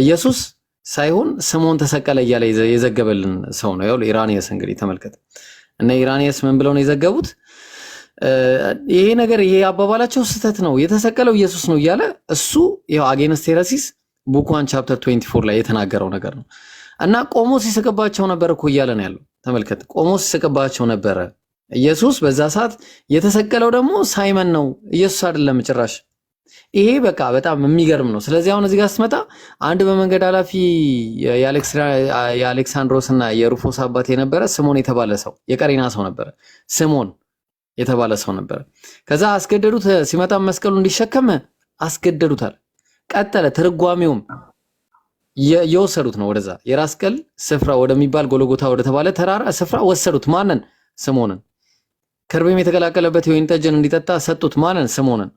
ኢየሱስ ሳይሆን ስምዖን ተሰቀለ እያለ የዘገበልን ሰው ነው። ያው ኢራኒየስ እንግዲህ ተመልከት እና ኢራኒየስ ምን ብለው ነው የዘገቡት? ይሄ ነገር ይሄ አባባላቸው ስህተት ነው፣ የተሰቀለው ኢየሱስ ነው እያለ እሱ ያው አጌንስት ሄረሲስ ቡክ 1 ቻፕተር 24 ላይ የተናገረው ነገር ነው። እና ቆሞስ ሲስቅባቸው ነበር እኮ እያለ ነው ያለው። ተመልከት፣ ቆሞስ ሲስቅባቸው ነበረ። ኢየሱስ በዛ ሰዓት የተሰቀለው ደግሞ ሳይመን ነው፣ ኢየሱስ አይደለም ጭራሽ። ይሄ በቃ በጣም የሚገርም ነው። ስለዚህ አሁን እዚህ ጋር ስትመጣ አንድ በመንገድ ኃላፊ የአሌክሳንድሮስ እና የሩፎስ አባት የነበረ ስምዖን የተባለ ሰው የቀሬና ሰው ነበረ። ስምዖን የተባለ ሰው ነበረ። ከዛ አስገደዱት። ሲመጣ መስቀሉ እንዲሸከም አስገደዱታል። ቀጠለ። ትርጓሜውም የወሰዱት ነው ወደዛ የራስ ቅል ስፍራ ወደሚባል ጎልጎታ ወደ ተባለ ተራራ ስፍራ ወሰዱት። ማንን? ስምዖንን። ከርቤም የተቀላቀለበት የወይን ጠጅን እንዲጠጣ ሰጡት። ማንን? ስምዖንን።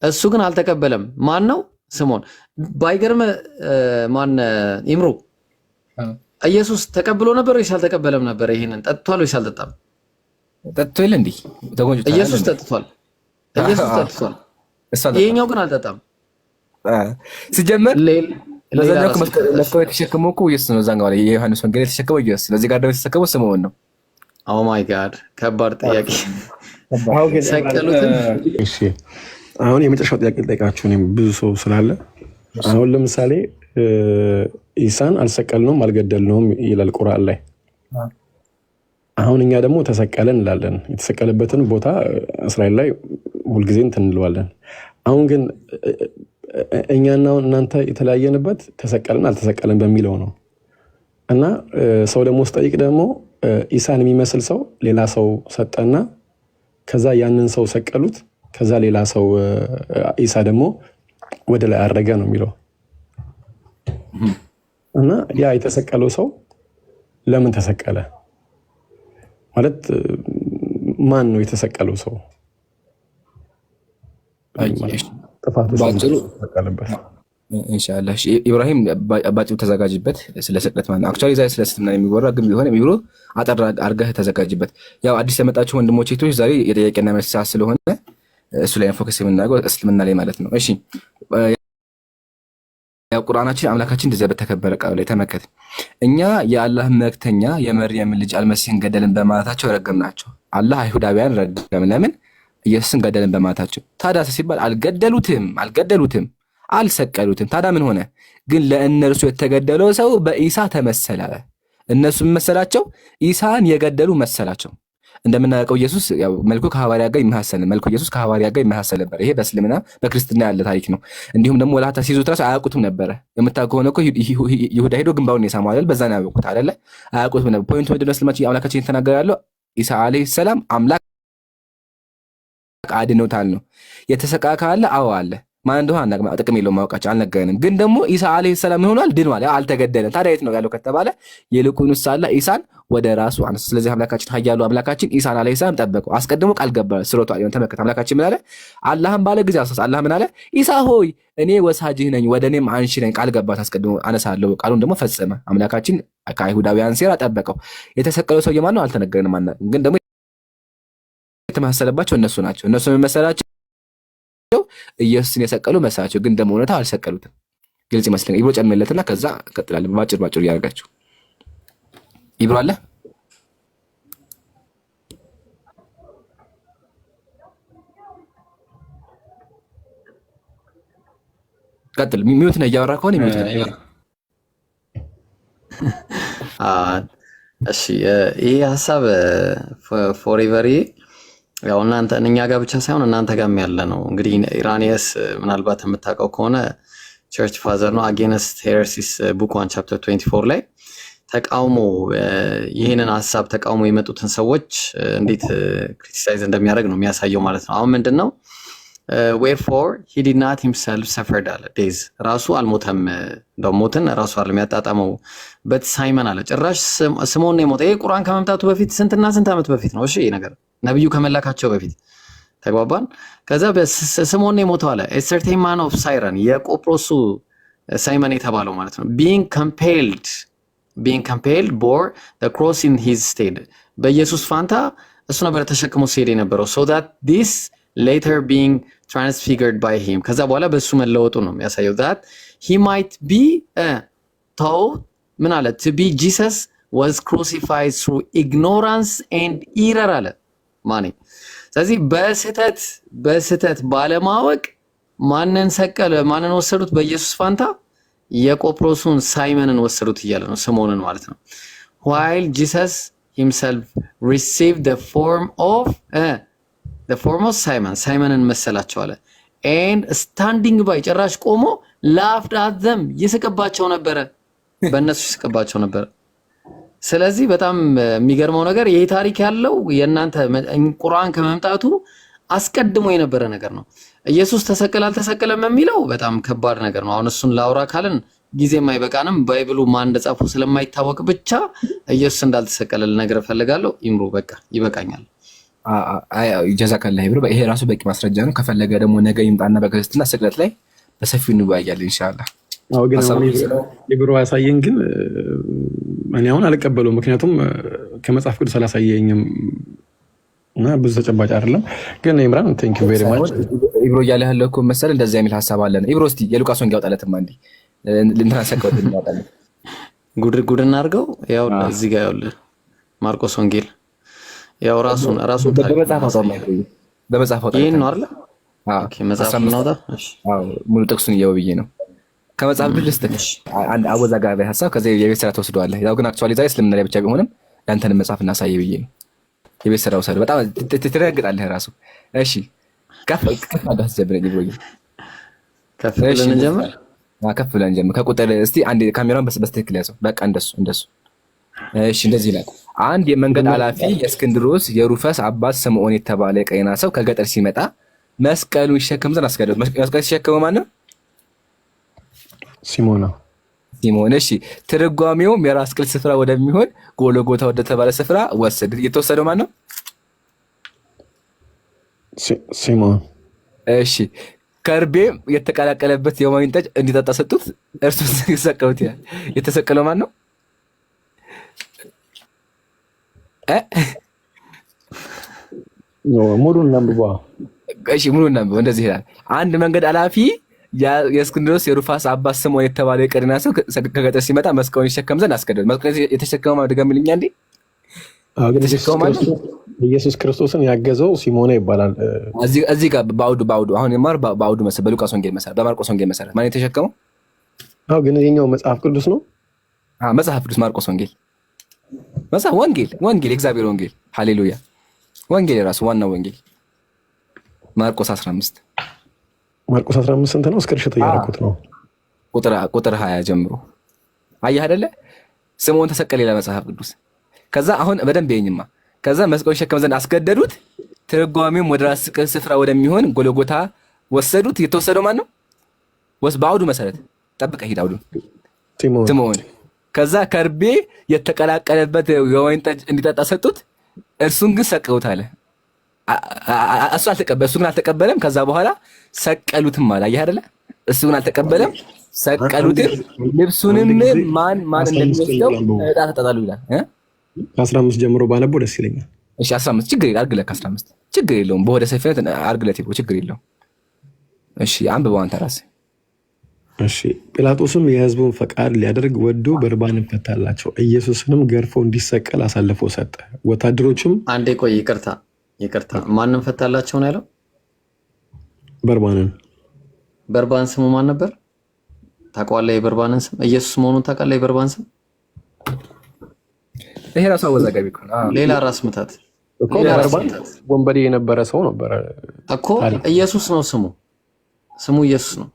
እሱ ግን አልተቀበለም። ማን ነው? ስምዖን። ባይገርም ማን ኢምሩ ኢየሱስ ተቀብሎ ነበር ወይስ አልተቀበለም ነበር? ይሄንን ጠጥቷል ወይስ አልጠጣም? ጠጥቶ ይል እንዴ? ኢየሱስ ጠጥቷል። ኢየሱስ ጠጥቷል። ይሄኛው ግን አልጠጣም። ሲጀመር ለዛኛው መስቀል የተሸከመው እኮ ኢየሱስ ነው። እዛኛው ላይ የዮሐንስ ወንጌል የተሸከመው ኢየሱስ፣ ለዚህ ጋር ደግሞ የተሸከመው ስምዖን ነው። ኦ ማይ ጋድ ከባድ ጥያቄ። እሺ አሁን የመጨረሻው ጥያቄ ልጠይቃችሁ። እኔም ብዙ ሰው ስላለ አሁን ለምሳሌ ኢሳን አልሰቀልነውም አልገደልነውም ይላል ቁርአን ላይ። አሁን እኛ ደግሞ ተሰቀለ እንላለን። የተሰቀለበትን ቦታ እስራኤል ላይ ሁልጊዜ እንለዋለን። አሁን ግን እኛና እናንተ የተለያየንበት ተሰቀልን አልተሰቀልን በሚለው ነው። እና ሰው ደግሞ ስጠይቅ ደግሞ ኢሳን የሚመስል ሰው ሌላ ሰው ሰጠና ከዛ ያንን ሰው ሰቀሉት። ከዛ ሌላ ሰው ኢሳ ደግሞ ወደ ላይ አረገ ነው የሚለው። እና ያ የተሰቀለው ሰው ለምን ተሰቀለ ማለት ማን ነው የተሰቀለው ሰው? ጥፋቱ ተሰቀለበት። ኢንሻአላህ ኢብራሂም ባጭሩ ተዘጋጅበት ስለ ስቅለት ማለት ነው። አክቹአሊ ዛሬ ስለ እስልምና የሚወራ ግን ቢሆን የሚብሎ አጠር አድርገህ ተዘጋጅበት። ያው አዲስ የመጣችሁ ወንድሞቼ እህቶች ዛሬ የጥያቄና መልስ ሰዓት ስለሆነ እሱ ላይ ፎከስ የምናደርገው እስልምና ላይ ማለት ነው። እሺ ያው ቁርአናችን አምላካችን እንደዚያ በተከበረ ቃል ላይ ተመከተ እኛ የአላህ መልእክተኛ የመርየም ልጅ አልመሲህን ገደልን በማለታቸው ረገምናቸው። አላህ አይሁዳውያን ረገም። ለምን? ኢየሱስን ገደልን በማለታቸው። ታዲያ ሲባል አልገደሉትም አልሰቀሉትም። ታዲያ ምን ሆነ? ግን ለእነርሱ የተገደለው ሰው በኢሳ ተመሰለ። እነሱ መሰላቸው ኢሳን የገደሉ መሰላቸው። እንደምናውቀው ኢየሱስ ያው መልኩ ከሐዋርያ ጋር ይመሐሰል ነበር። ይሄ በእስልምና በክርስትና ያለ ታሪክ ነው። እንዲሁም ደግሞ ወላታ ሲይዙት ራሱ አያውቁትም ነበረ። የምታውቀው ከሆነ እኮ ይሁዳ ሄዶ ግንባሩን የሳመው አይደል? በዛ ነው ያወቁት አይደለ? አያውቁትም ነበር። ፖይንቱ ምንድነው? እስልምናችን አምላካችን የተናገረ ያለው ኢሳ አለይሂ ሰላም አምላክ አድኖታል ነው። የተሰቃ ካለ አዎ አለ። ማን እንደሆነ አናውቅም፣ ጥቅም የለውም ማወቃቸው አልነገረንም። ግን ደግሞ ኢሳ አለይሂ ሰላም ሆኗል፣ ድኗል፣ አልተገደለም። ታዲያ የት ነው ያለው ከተባለ ይልቁንስ አላህ ኢሳን ወደ ራሱ አነሳ። ስለዚህ አምላካችን ኃያሉ አምላካችን ኢሳን አለይሂ ሰላም ጠበቀው፣ አስቀድሞ ቃል ገባ። ሱረቱ አልያን ተመከተ። አምላካችን ምን አለ? አላህም ባለ ጊዜ አሳስ አላህ ምን አለ? ኢሳ ሆይ እኔ ወሳጅህ ነኝ፣ ወደ እኔም አንሺ ነኝ፣ ቃል ገባት፣ አስቀድሞ አነሳለሁ። ቃሉን ደግሞ ፈጸመ። አምላካችን ከአይሁዳውያን ሴራ ጠበቀው። የተሰቀለው ሰው የማን ነው አልተነገረንም። ግን ደግሞ የተመሰለባቸው እነሱ ናቸው። እነሱ መሰላቸው ኢየሱስን የሰቀሉ መሰላቸው፣ ግን ደግሞ እውነታው አልሰቀሉትም። ግልጽ ይመስለኛል። ኢብሮ ጨምርለትና ከዛ እንቀጥላለን። ባጭር እያደረጋችሁ ኢብሮ አለ ቀጥል። ሚውት ነው እያወራ ከሆነ ሚውት ነው። እሺ ይሄ ሐሳብ ፎሬቨር ያው እናንተ እኛ ጋር ብቻ ሳይሆን እናንተ ጋርም ያለ ነው። እንግዲህ ኢራኒየስ ምናልባት የምታውቀው ከሆነ ቸርች ፋዘር ነው። አጌንስት ሄረሲስ ቡክ 1 ቻፕተር 24 ላይ ተቃውሞ ይህንን ሐሳብ ተቃውሞ የመጡትን ሰዎች እንዴት ክሪቲሳይዝ እንደሚያደርግ ነው የሚያሳየው ማለት ነው። አሁን ምንድነው wherefore he did not himself suffered አለ days ራሱ አልሞተም። እንደው ሞትን ራሱ አይደለም የሚያጣጣመው በት ሳይመን አለ። ጭራሽ ስምዖን ነው የሞተው። ይሄ ቁርአን ከመምጣቱ በፊት ስንትና ስንት ዓመት በፊት ነው። እሺ ይሄ ነገር ነብዩ ከመላካቸው በፊት ተግባባን። ከዛ ስምዖን ነው የሞተው አለ። a certain man of Cyrene የቆጵሮሱ ሳይመን የተባለው ማለት ነው being compelled bore the cross in his stead በኢየሱስ ፋንታ እሱ ነበር ተሸክሞ ሲሄድ የነበረው so that this later being transfigured by him ከዛ በኋላ በሱ መለወጡ ነው የሚያሳየው that he might be told ምን አለ to be Jesus was crucified through ignorance and error አለ ማኔ። ስለዚህ በስህተት ባለማወቅ ማንን ሰቀለ? ማንን ወሰዱት? በኢየሱስ ፋንታ የቆጵሮሱን ሳይመንን ወሰዱት እያለ ነው፣ ስምዖንን ማለት ነው። while Jesus himself received the form of ሳይመንን መሰላቸው አለ። and standing by ጭራሽ ቆሞ laughed at them ይስቅባቸው ነበረ፣ በእነሱ ይስቅባቸው ነበረ። ስለዚህ በጣም የሚገርመው ነገር ይሄ ታሪክ ያለው የእናንተ ቁርአን ከመምጣቱ አስቀድሞ የነበረ ነገር ነው። ኢየሱስ ተሰቀለ አልተሰቀለም የሚለው በጣም ከባድ ነገር ነው። አሁን እሱን ላውራ ካልን ጊዜም አይበቃንም። ባይብሉ ማን እንደጻፈው ስለማይታወቅ ብቻ ኢየሱስ እንዳልተሰቀለ ልነግርህ እፈልጋለሁ። ኢምሮ በቃ ይበቃኛል። ጀዛከላህ ብሮ፣ ይሄ ራሱ በቂ ማስረጃ ነው። ከፈለገ ደግሞ ነገ ይምጣና በክርስትና ስቅለት ላይ በሰፊው እንወያያለን ኢንሻአላህ። አዎ ግን ኢብሮ ያሳየን ግን እኔ አሁን አልቀበለውም። ምክንያቱም ከመጽሐፍ ቅዱስ አላሳየኝም እና ብዙ ተጨባጭ አይደለም። ግን ኢምራን ቴንክ ዩ ቬሪ ማች ኢብሮ እያለ ያለው እኮ መሰለ እንደዚህ የሚል ሐሳብ አለን። ኢብሮ እስቲ የሉቃስ ወንጌል ያወጣለትማ እንዴ ልንተናሰቀው እንያወጣለን። ጉድ እናድርገው። ያው እዚህ ጋር ያው ማርቆስ ወንጌል ያው ራሱን በመጽሐፍ አውጣው ይሄን ነው አይደል? ኦኬ መጽሐፍ እናውጣ። እሺ አዎ ሙሉ ጥቅሱን እየወብዬ ነው ከመጽሐፍ ቅዱስ ትንሽ አንድ አወዛጋቢ ሐሳብ ከዚህ የቤት ስራ ተወስዷል። ያው ግን አክቹአሊ ዛሬ እስልምና ላይ ብቻ ቢሆንም ያንተን መጽሐፍ እናሳየ ብዬ ነው። የቤት ስራው ሰር በጣም ትረጋግጣለህ ራሱ። እሺ ከፍ አዳስ ጀምረኝ ብሎኝ ከፍ ብለን እንጀምር። ከፍ ብለን እንጀምር። ከቁጥር እስቲ አንድ ካሜራውን በትክክል ያዘው። በቃ እንደሱ። እሺ እንደዚህ ይላል። አንድ የመንገድ ኃላፊ የእስክንድሮስ የሩፈስ አባት ስምዖን የተባለ የቀሬና ሰው ከገጠር ሲመጣ መስቀሉን ይሸከም ዘንድ አስገደዱት። መስቀል ሲሸከመው ማን ነው? ሲሞን። እሺ ትርጓሜውም የራስ ቅል ስፍራ ወደሚሆን ጎልጎታ ወደተባለ ስፍራ ወሰድ። የተወሰደው ማን ነው? ሲሞን። እሺ ከርቤም የተቀላቀለበት የወይን ጠጅ እንዲጠጣ ሰጡት። እርሱ ሲሰቀሉት ይላል። የተሰቀለው ማን ነው? ሙሉን አንብቧ። እሺ ሙሉን አንብቧ። እንደዚህ ይላል። አንድ መንገድ ኃላፊ የእስክንድሮስ የሩፋስ አባት ስምዖን የተባለ የቀሬና ሰው ከገጠር ሲመጣ መስቀሉን ይሸከም ዘንድ አስገደዱት። መስቀሉን የተሸከመው ማለት ድገምልኝ አንዴ። ኢየሱስ ክርስቶስን ያገዘው ሲሞና ይባላል። እዚህ ጋር በአውዱ አሁን የማር በአውዱ መሰረት በሉቃስ ወንጌል መሰረት በማርቆስ ወንጌል መሰረት ማን የተሸከመው? አዎ ግን ይሄኛው መጽሐፍ ቅዱስ ነው። መጽሐፍ ቅዱስ ማርቆስ ወንጌል መጽሐፍ ወንጌል እግዚአብሔር ወንጌል ሃሌሉያ ወንጌል የራሱ ዋናው ወንጌል ማርቆስ 15 ስንት ነው? እስክሪንሾት እያደረኩት ነው። ቁጥር 20 ጀምሮ አየህ አይደለ? ስምዖን ተሰቀለ ይላል መጽሐፍ ቅዱስ። ከዛ አሁን በደንብ ይኝማ። ከዛ መስቀሉን ይሸከም ዘንድ አስገደዱት። ትርጓሜውም ወደ ራስ ቅል ስፍራ ወደሚሆን ጎልጎታ ወሰዱት። የተወሰደው ማን ነው? በአውዱ መሰረት ጠብቀህ ሂድ። አውዱ ስምዖን። ከዛ ከርቤ የተቀላቀለበት የወይን ጠጅ እንዲጠጣ ሰጡት። እርሱን ግን ሰቀሉት አለ። እሱ ግን አልተቀበለም። ከዛ በኋላ ሰቀሉትም አለ። አየህ አይደለ? እሱ ግን አልተቀበለም፣ ሰቀሉትም። ልብሱንም ማን እንደሚወስደው ዕጣ ተጣጣሉ ይላል። 15 ጀምሮ ባነበው ደስ ይለኛል። እሺ 15 ችግር የለም አድርግለት። 15 ችግር የለውም። በወደ ሰፊነት አድርግለት ይብሮ ችግር የለውም። እሺ አንብበው አንተ ራስህ። እሺ ጲላጦስም የሕዝቡን ፈቃድ ሊያደርግ ወዶ በርባንን ፈታላቸው። ኢየሱስንም ገርፎ እንዲሰቀል አሳልፎ ሰጠ። ወታደሮቹም አንዴ ቆይ፣ ይቅርታ ማንን ፈታላቸው ነው ያለው? በርባንን። በርባን ስሙ ማን ነበር ታውቀዋለህ? የበርባንን ስም ኢየሱስ መሆኑን ታውቃለህ? የበርባን ስም ይሄ ራሱ አወዛጋቢ እኮ ነው። ሌላ ራስ ምታት እኮ በርባን ወንበዴ የነበረ ሰው ነበር እኮ። ኢየሱስ ነው ስሙ ኢየሱስ ነው።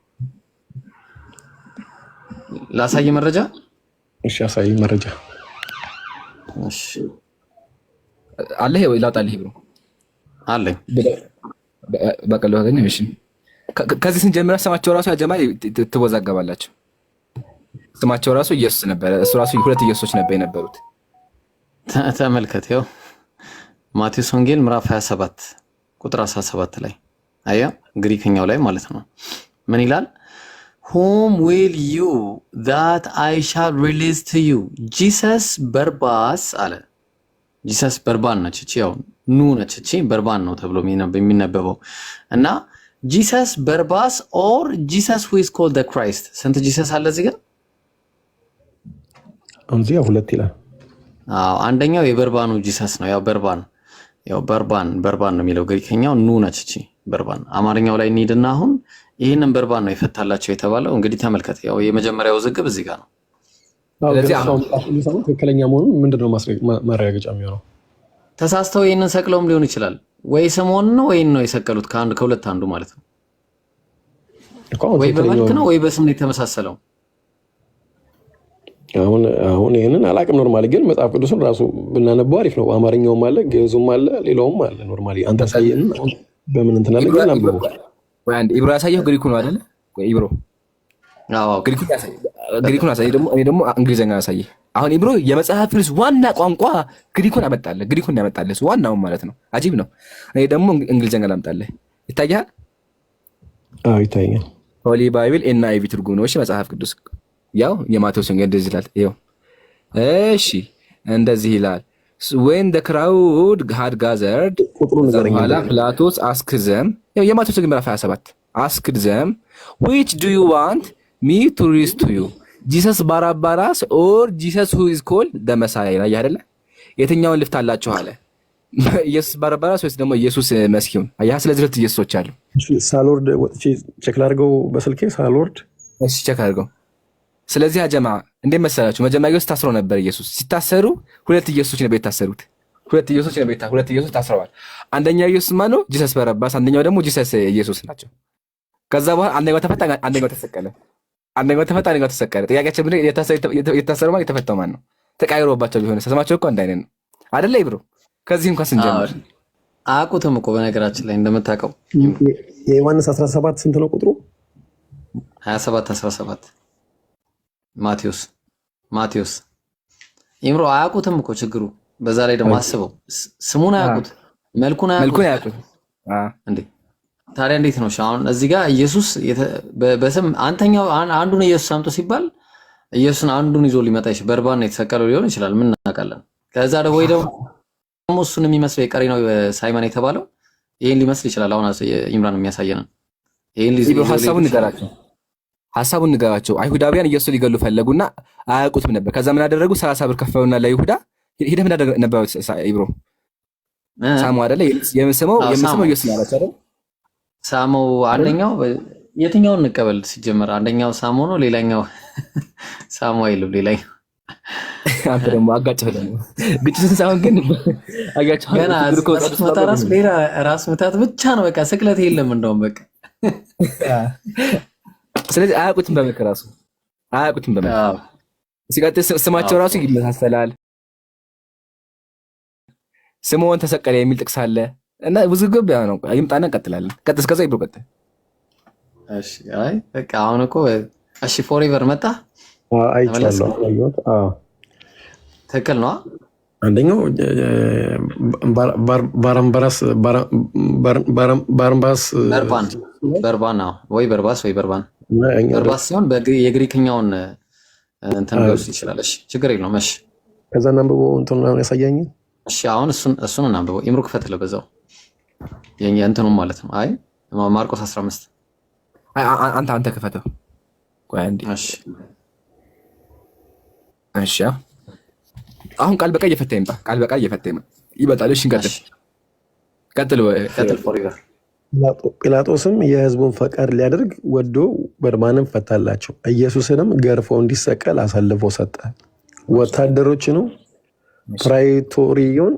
ላሳይ መረጃ። እሺ አሳይ መረጃ። እሺ አለ ይሄ ላውጣልህ ብሎ አለኝ በቀለ ወገን። እሺ ከዚህ ስንጀምር ስማቸው ራሱ ያጀማል ትወዛገባላችሁ። ስማቸው ራሱ ኢየሱስ ነበር። እሱ ራሱ ሁለት ኢየሱሶች ነበር የነበሩት። ተመልከት፣ ይኸው ማቴዎስ ወንጌል ምዕራፍ 27 ቁጥር 17 ላይ አያ ግሪክኛው ላይ ማለት ነው ምን ይላል? Whom will you that I shall release to you? Jesus በርባስ አለ። ጂሰስ በርባን ነች። እቺ ያው ኑ ነች። እቺ በርባን ነው ተብሎ የሚነበበው እና ጂሰስ በርባስ ኦር ጂሰስ who is called the Christ? ስንት ጂሰስ አለ እዚህ ጋር? አንዚያ ሁለት ይላል። አዎ አንደኛው የበርባኑ ጂሰስ ነው። ያው በርባን ነው የሚለው ግሪክኛው ኑ ነች እቺ በርባን። አማርኛው ላይ እንሂድና አሁን ይሄንን በርባን ነው የፈታላቸው የተባለው። እንግዲህ ተመልከት፣ ያው የመጀመሪያው ዝግብ እዚህ ጋር ነው። ስለዚህ አሁን ትክክለኛ መሆኑን ምንድነው ማረጋገጫ የሚሆነው? ተሳስተው ይሄንን ሰቅለውም ሊሆን ይችላል። ወይ ስምዖን ነው ወይ ነው የሰቀሉት፣ ከሁለት አንዱ ማለት ነው። ወይ በመልክ ነው ወይ በስም ነው የተመሳሰለው። አሁን ይሄንን አላቅም። ኖርማሊ ግን መጽሐፍ ቅዱስን ራሱ ብናነበው አሪፍ ነው። አማርኛውም አለ፣ ግዕዙም አለ፣ ሌላውም አለ። ኖርማሊ አንተ ሳይየን በምን እንትን አለ ግን አንብበው። ወይ አንድ ኢብሮ ያሳየው ግሪኩ ነው አይደለ? ወይ ኢብሮ ግሪኩን አሳየህ፣ እኔ ደግሞ እንግሊዘኛ አሳየህ። አሁን ኢብሮ የመጽሐፍ ቅዱስ ዋና ቋንቋ ግሪኩን ያመጣልህ ዋናውን ማለት ነው። አጂብ ነው። እኔ ደግሞ እንግሊዘኛ ላምጣልህ። ይታያል? አዎ ይታያል። ሆሊ ባይብል ኤንአይቪ ትርጉም ነው። እሺ መጽሐፍ ቅዱስ ያው የማቴዎስ ወንጌል እንደዚህ ይላል። ይኸው እሺ እንደዚህ ይላል። when the crowd had gathered በኋላ ፕላቶስ asked them የማቴዎስ ወንጌል ምዕራፍ 27 asked them which do you want me to read to you Jesus ባራባራስ or Jesus who is called the Messiah ይላል አይደለ? የትኛውን ልፍታላችሁ አለ። ኢየሱስ ባራባራስ ወይስ ደግሞ ኢየሱስ መስኪውን? አያ ስለዚህ ሁለት ኢየሱሶች አሉ። ሳልወርድ ወጥቼ ቼክ ላድርገው በስልኬ ሳልወርድ። እሺ ቼክ አድርገው። ስለዚህ አጀማ እንዴት መሰላችሁ? መጀመሪያ ኢየሱስ ታስሮ ነበር። ኢየሱስ ሲታሰሩ ሁለት ኢየሱሶች ነበር የታሰሩት። ሁለት ኢየሱስ ታስረዋል። አንደኛው ኢየሱስ ማን ነው? ጂሰስ በረባስ። አንደኛው ደግሞ ጂሰስ ኢየሱስ ናቸው። ከዛ በኋላ አንደኛው ተፈታ፣ አንደኛው ተሰቀለ። አንደኛው ተሰቀለ። ጥያቄያችን ምን የታሰረው ማለት የተፈታው ማን ነው? ተቃይሮባቸው ቢሆን ስማቸው እኮ አንድ አይነት ነው አይደለ? ይብሮ ከዚህ እንኳን ስንጀምር አያውቁትም እኮ በነገራችን ላይ እንደምታውቀው የዮሐንስ 17 ስንት ነው ቁጥሩ? 27 ማቴዎስ ኢምሮ አያውቁትም እኮ ችግሩ። በዛ ላይ ደግሞ አስበው ስሙን አያውቁት፣ መልኩን አያውቁት። እንዴ ታዲያ እንዴት ነው? አሁን እዚህ ጋር ኢየሱስ በስም አንዱን ኢየሱስ አምጦ ሲባል ኢየሱስን አንዱን ይዞ ሊመጣ ይችላል። በርባን ነው የተሰቀለው ሊሆን ይችላል። ምን እናውቃለን? ከዛ ደግሞ ወይ ደግሞ እሱን የሚመስለው የቀሬናው ሳይመን የተባለው ይሄን ሊመስል ይችላል። አሁን ኢምራን የሚያሳየን ይሄን ሐሳቡን ንገራቸው። አይሁዳውያን ኢየሱስ ሊገሉ ፈለጉና አያውቁትም ነበር። ከዛ ምን አደረጉ? 30 ብር ከፈሉና ለይሁዳ ሄደህ ምን አደረገ ነበር? ኢብሮ ሳሙ አይደለ? የምስመው ኢየሱስ ማለት አይደል? ሳሙ አንደኛው የትኛውን እንቀበል ሲጀመር? አንደኛው ሳሙ ነው፣ ሌላኛው ሳሙ አይልም። ሌላኛው አንተ ደግሞ አጋጨህ። ደግሞ ግጭትን ሳይሆን ግን አጋጨህ። ገና ሌላ ራስ ምታት ብቻ ነው። በቃ ስቅለት የለም እንደውም በቃ ስለዚህ አያውቁትም በመልክ ራሱ አያውቁትም በመልክ ሲቀጥል ስማቸው ራሱ ይመሳሰላል። ስምዖን ተሰቀለ የሚል ጥቅስ አለ እና ውዝግብ ያ ነው። ይምጣና እንቀጥላለን። እስከዛ ይብሮ ቀጥል። እሺ አይ በቃ አሁን እኮ እሺ ፎሬቨር መጣ አይቻለሁ። ትክክል ነው። አንደኛው ባራምባራስ በርባን ነው ወይ በርባስ ሲሆን የግሪክኛውን እንትን ሊወስድ ይችላል። እሺ ችግር የለውም። እሺ ከዛ እናንብበው እንትን ነው ያሳያኝ። እሺ አሁን እሱን እናንብበው። ኢምሩ ክፈትልህ በዛው እንትኑ ማለት ነው። አይ ማርቆስ 15 አንተ ክፈተው። ቆይ አንዴ። እሺ አሁን ቃል በቃል እየፈታ ይምጣ። ይመጣል። እሺ ቀጥል ፎሪቨር። ጲላጦስም የሕዝቡን ፈቃድ ሊያደርግ ወዶ በርባንን ፈታላቸው። ኢየሱስንም ገርፎ እንዲሰቀል አሳልፎ ሰጠ። ወታደሮችንም ፕራይቶሪዮን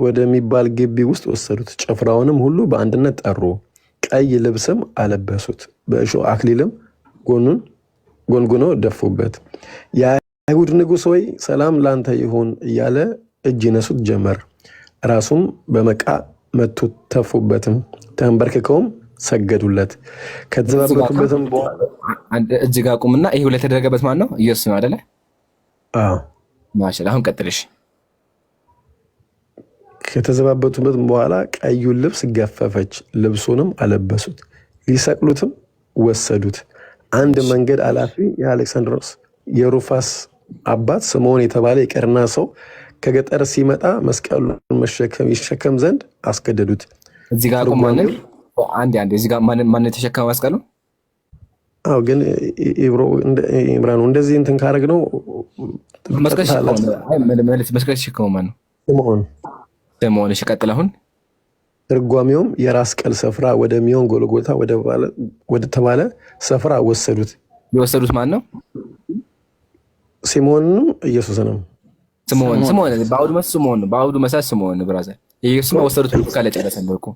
ወደሚባል ግቢ ውስጥ ወሰዱት። ጭፍራውንም ሁሉ በአንድነት ጠሩ። ቀይ ልብስም አለበሱት። በእሾህ አክሊልም ጎንጉነው ደፉበት። የአይሁድ ንጉሥ ሆይ ሰላም ላንተ ይሁን እያለ እጅ ይነሱት ጀመር። ራሱም በመቃ መቱት፣ ተፉበትም፣ ተንበርክከውም ሰገዱለት። ከተዘባበቱበትም እጅግ አቁምና ይሄ ሁሉ የተደረገበት ማን ነው? ኢየሱስ ነው አይደለ? ማሻአላ። አሁን ቀጥልሽ። ከተዘባበቱበትም በኋላ ቀዩን ልብስ ገፈፈች፣ ልብሱንም አለበሱት፣ ሊሰቅሉትም ወሰዱት። አንድ መንገድ አላፊ የአሌክሳንድሮስ የሩፋስ አባት ስምዖን የተባለ የቀርና ሰው ከገጠር ሲመጣ መስቀሉን ይሸከም ዘንድ አስገደዱት። እዚህ ጋር አቁም። አንድ እዚህ ጋር ማን የተሸከመ መስቀሉ? አዎ ግን ኢብራኑ እንደዚህ እንትን ካረግ ነው መስቀል የተሸከመው ማን ነው? ስምዖን። እሺ ቀጥል። አሁን ትርጓሜውም የራስ ቅል ስፍራ ወደሚሆን ጎልጎታ ወደ ተባለ ስፍራ ወሰዱት። የወሰዱት ማን ነው? ሲሞንም ኢየሱስንም። ስምዖን በአውዱ መሰል ስምዖን፣ በአውዱ መሰል ስምዖን ብራዘር። ኢየሱስ ወሰዱት ካለ ጨረሰን እኮ።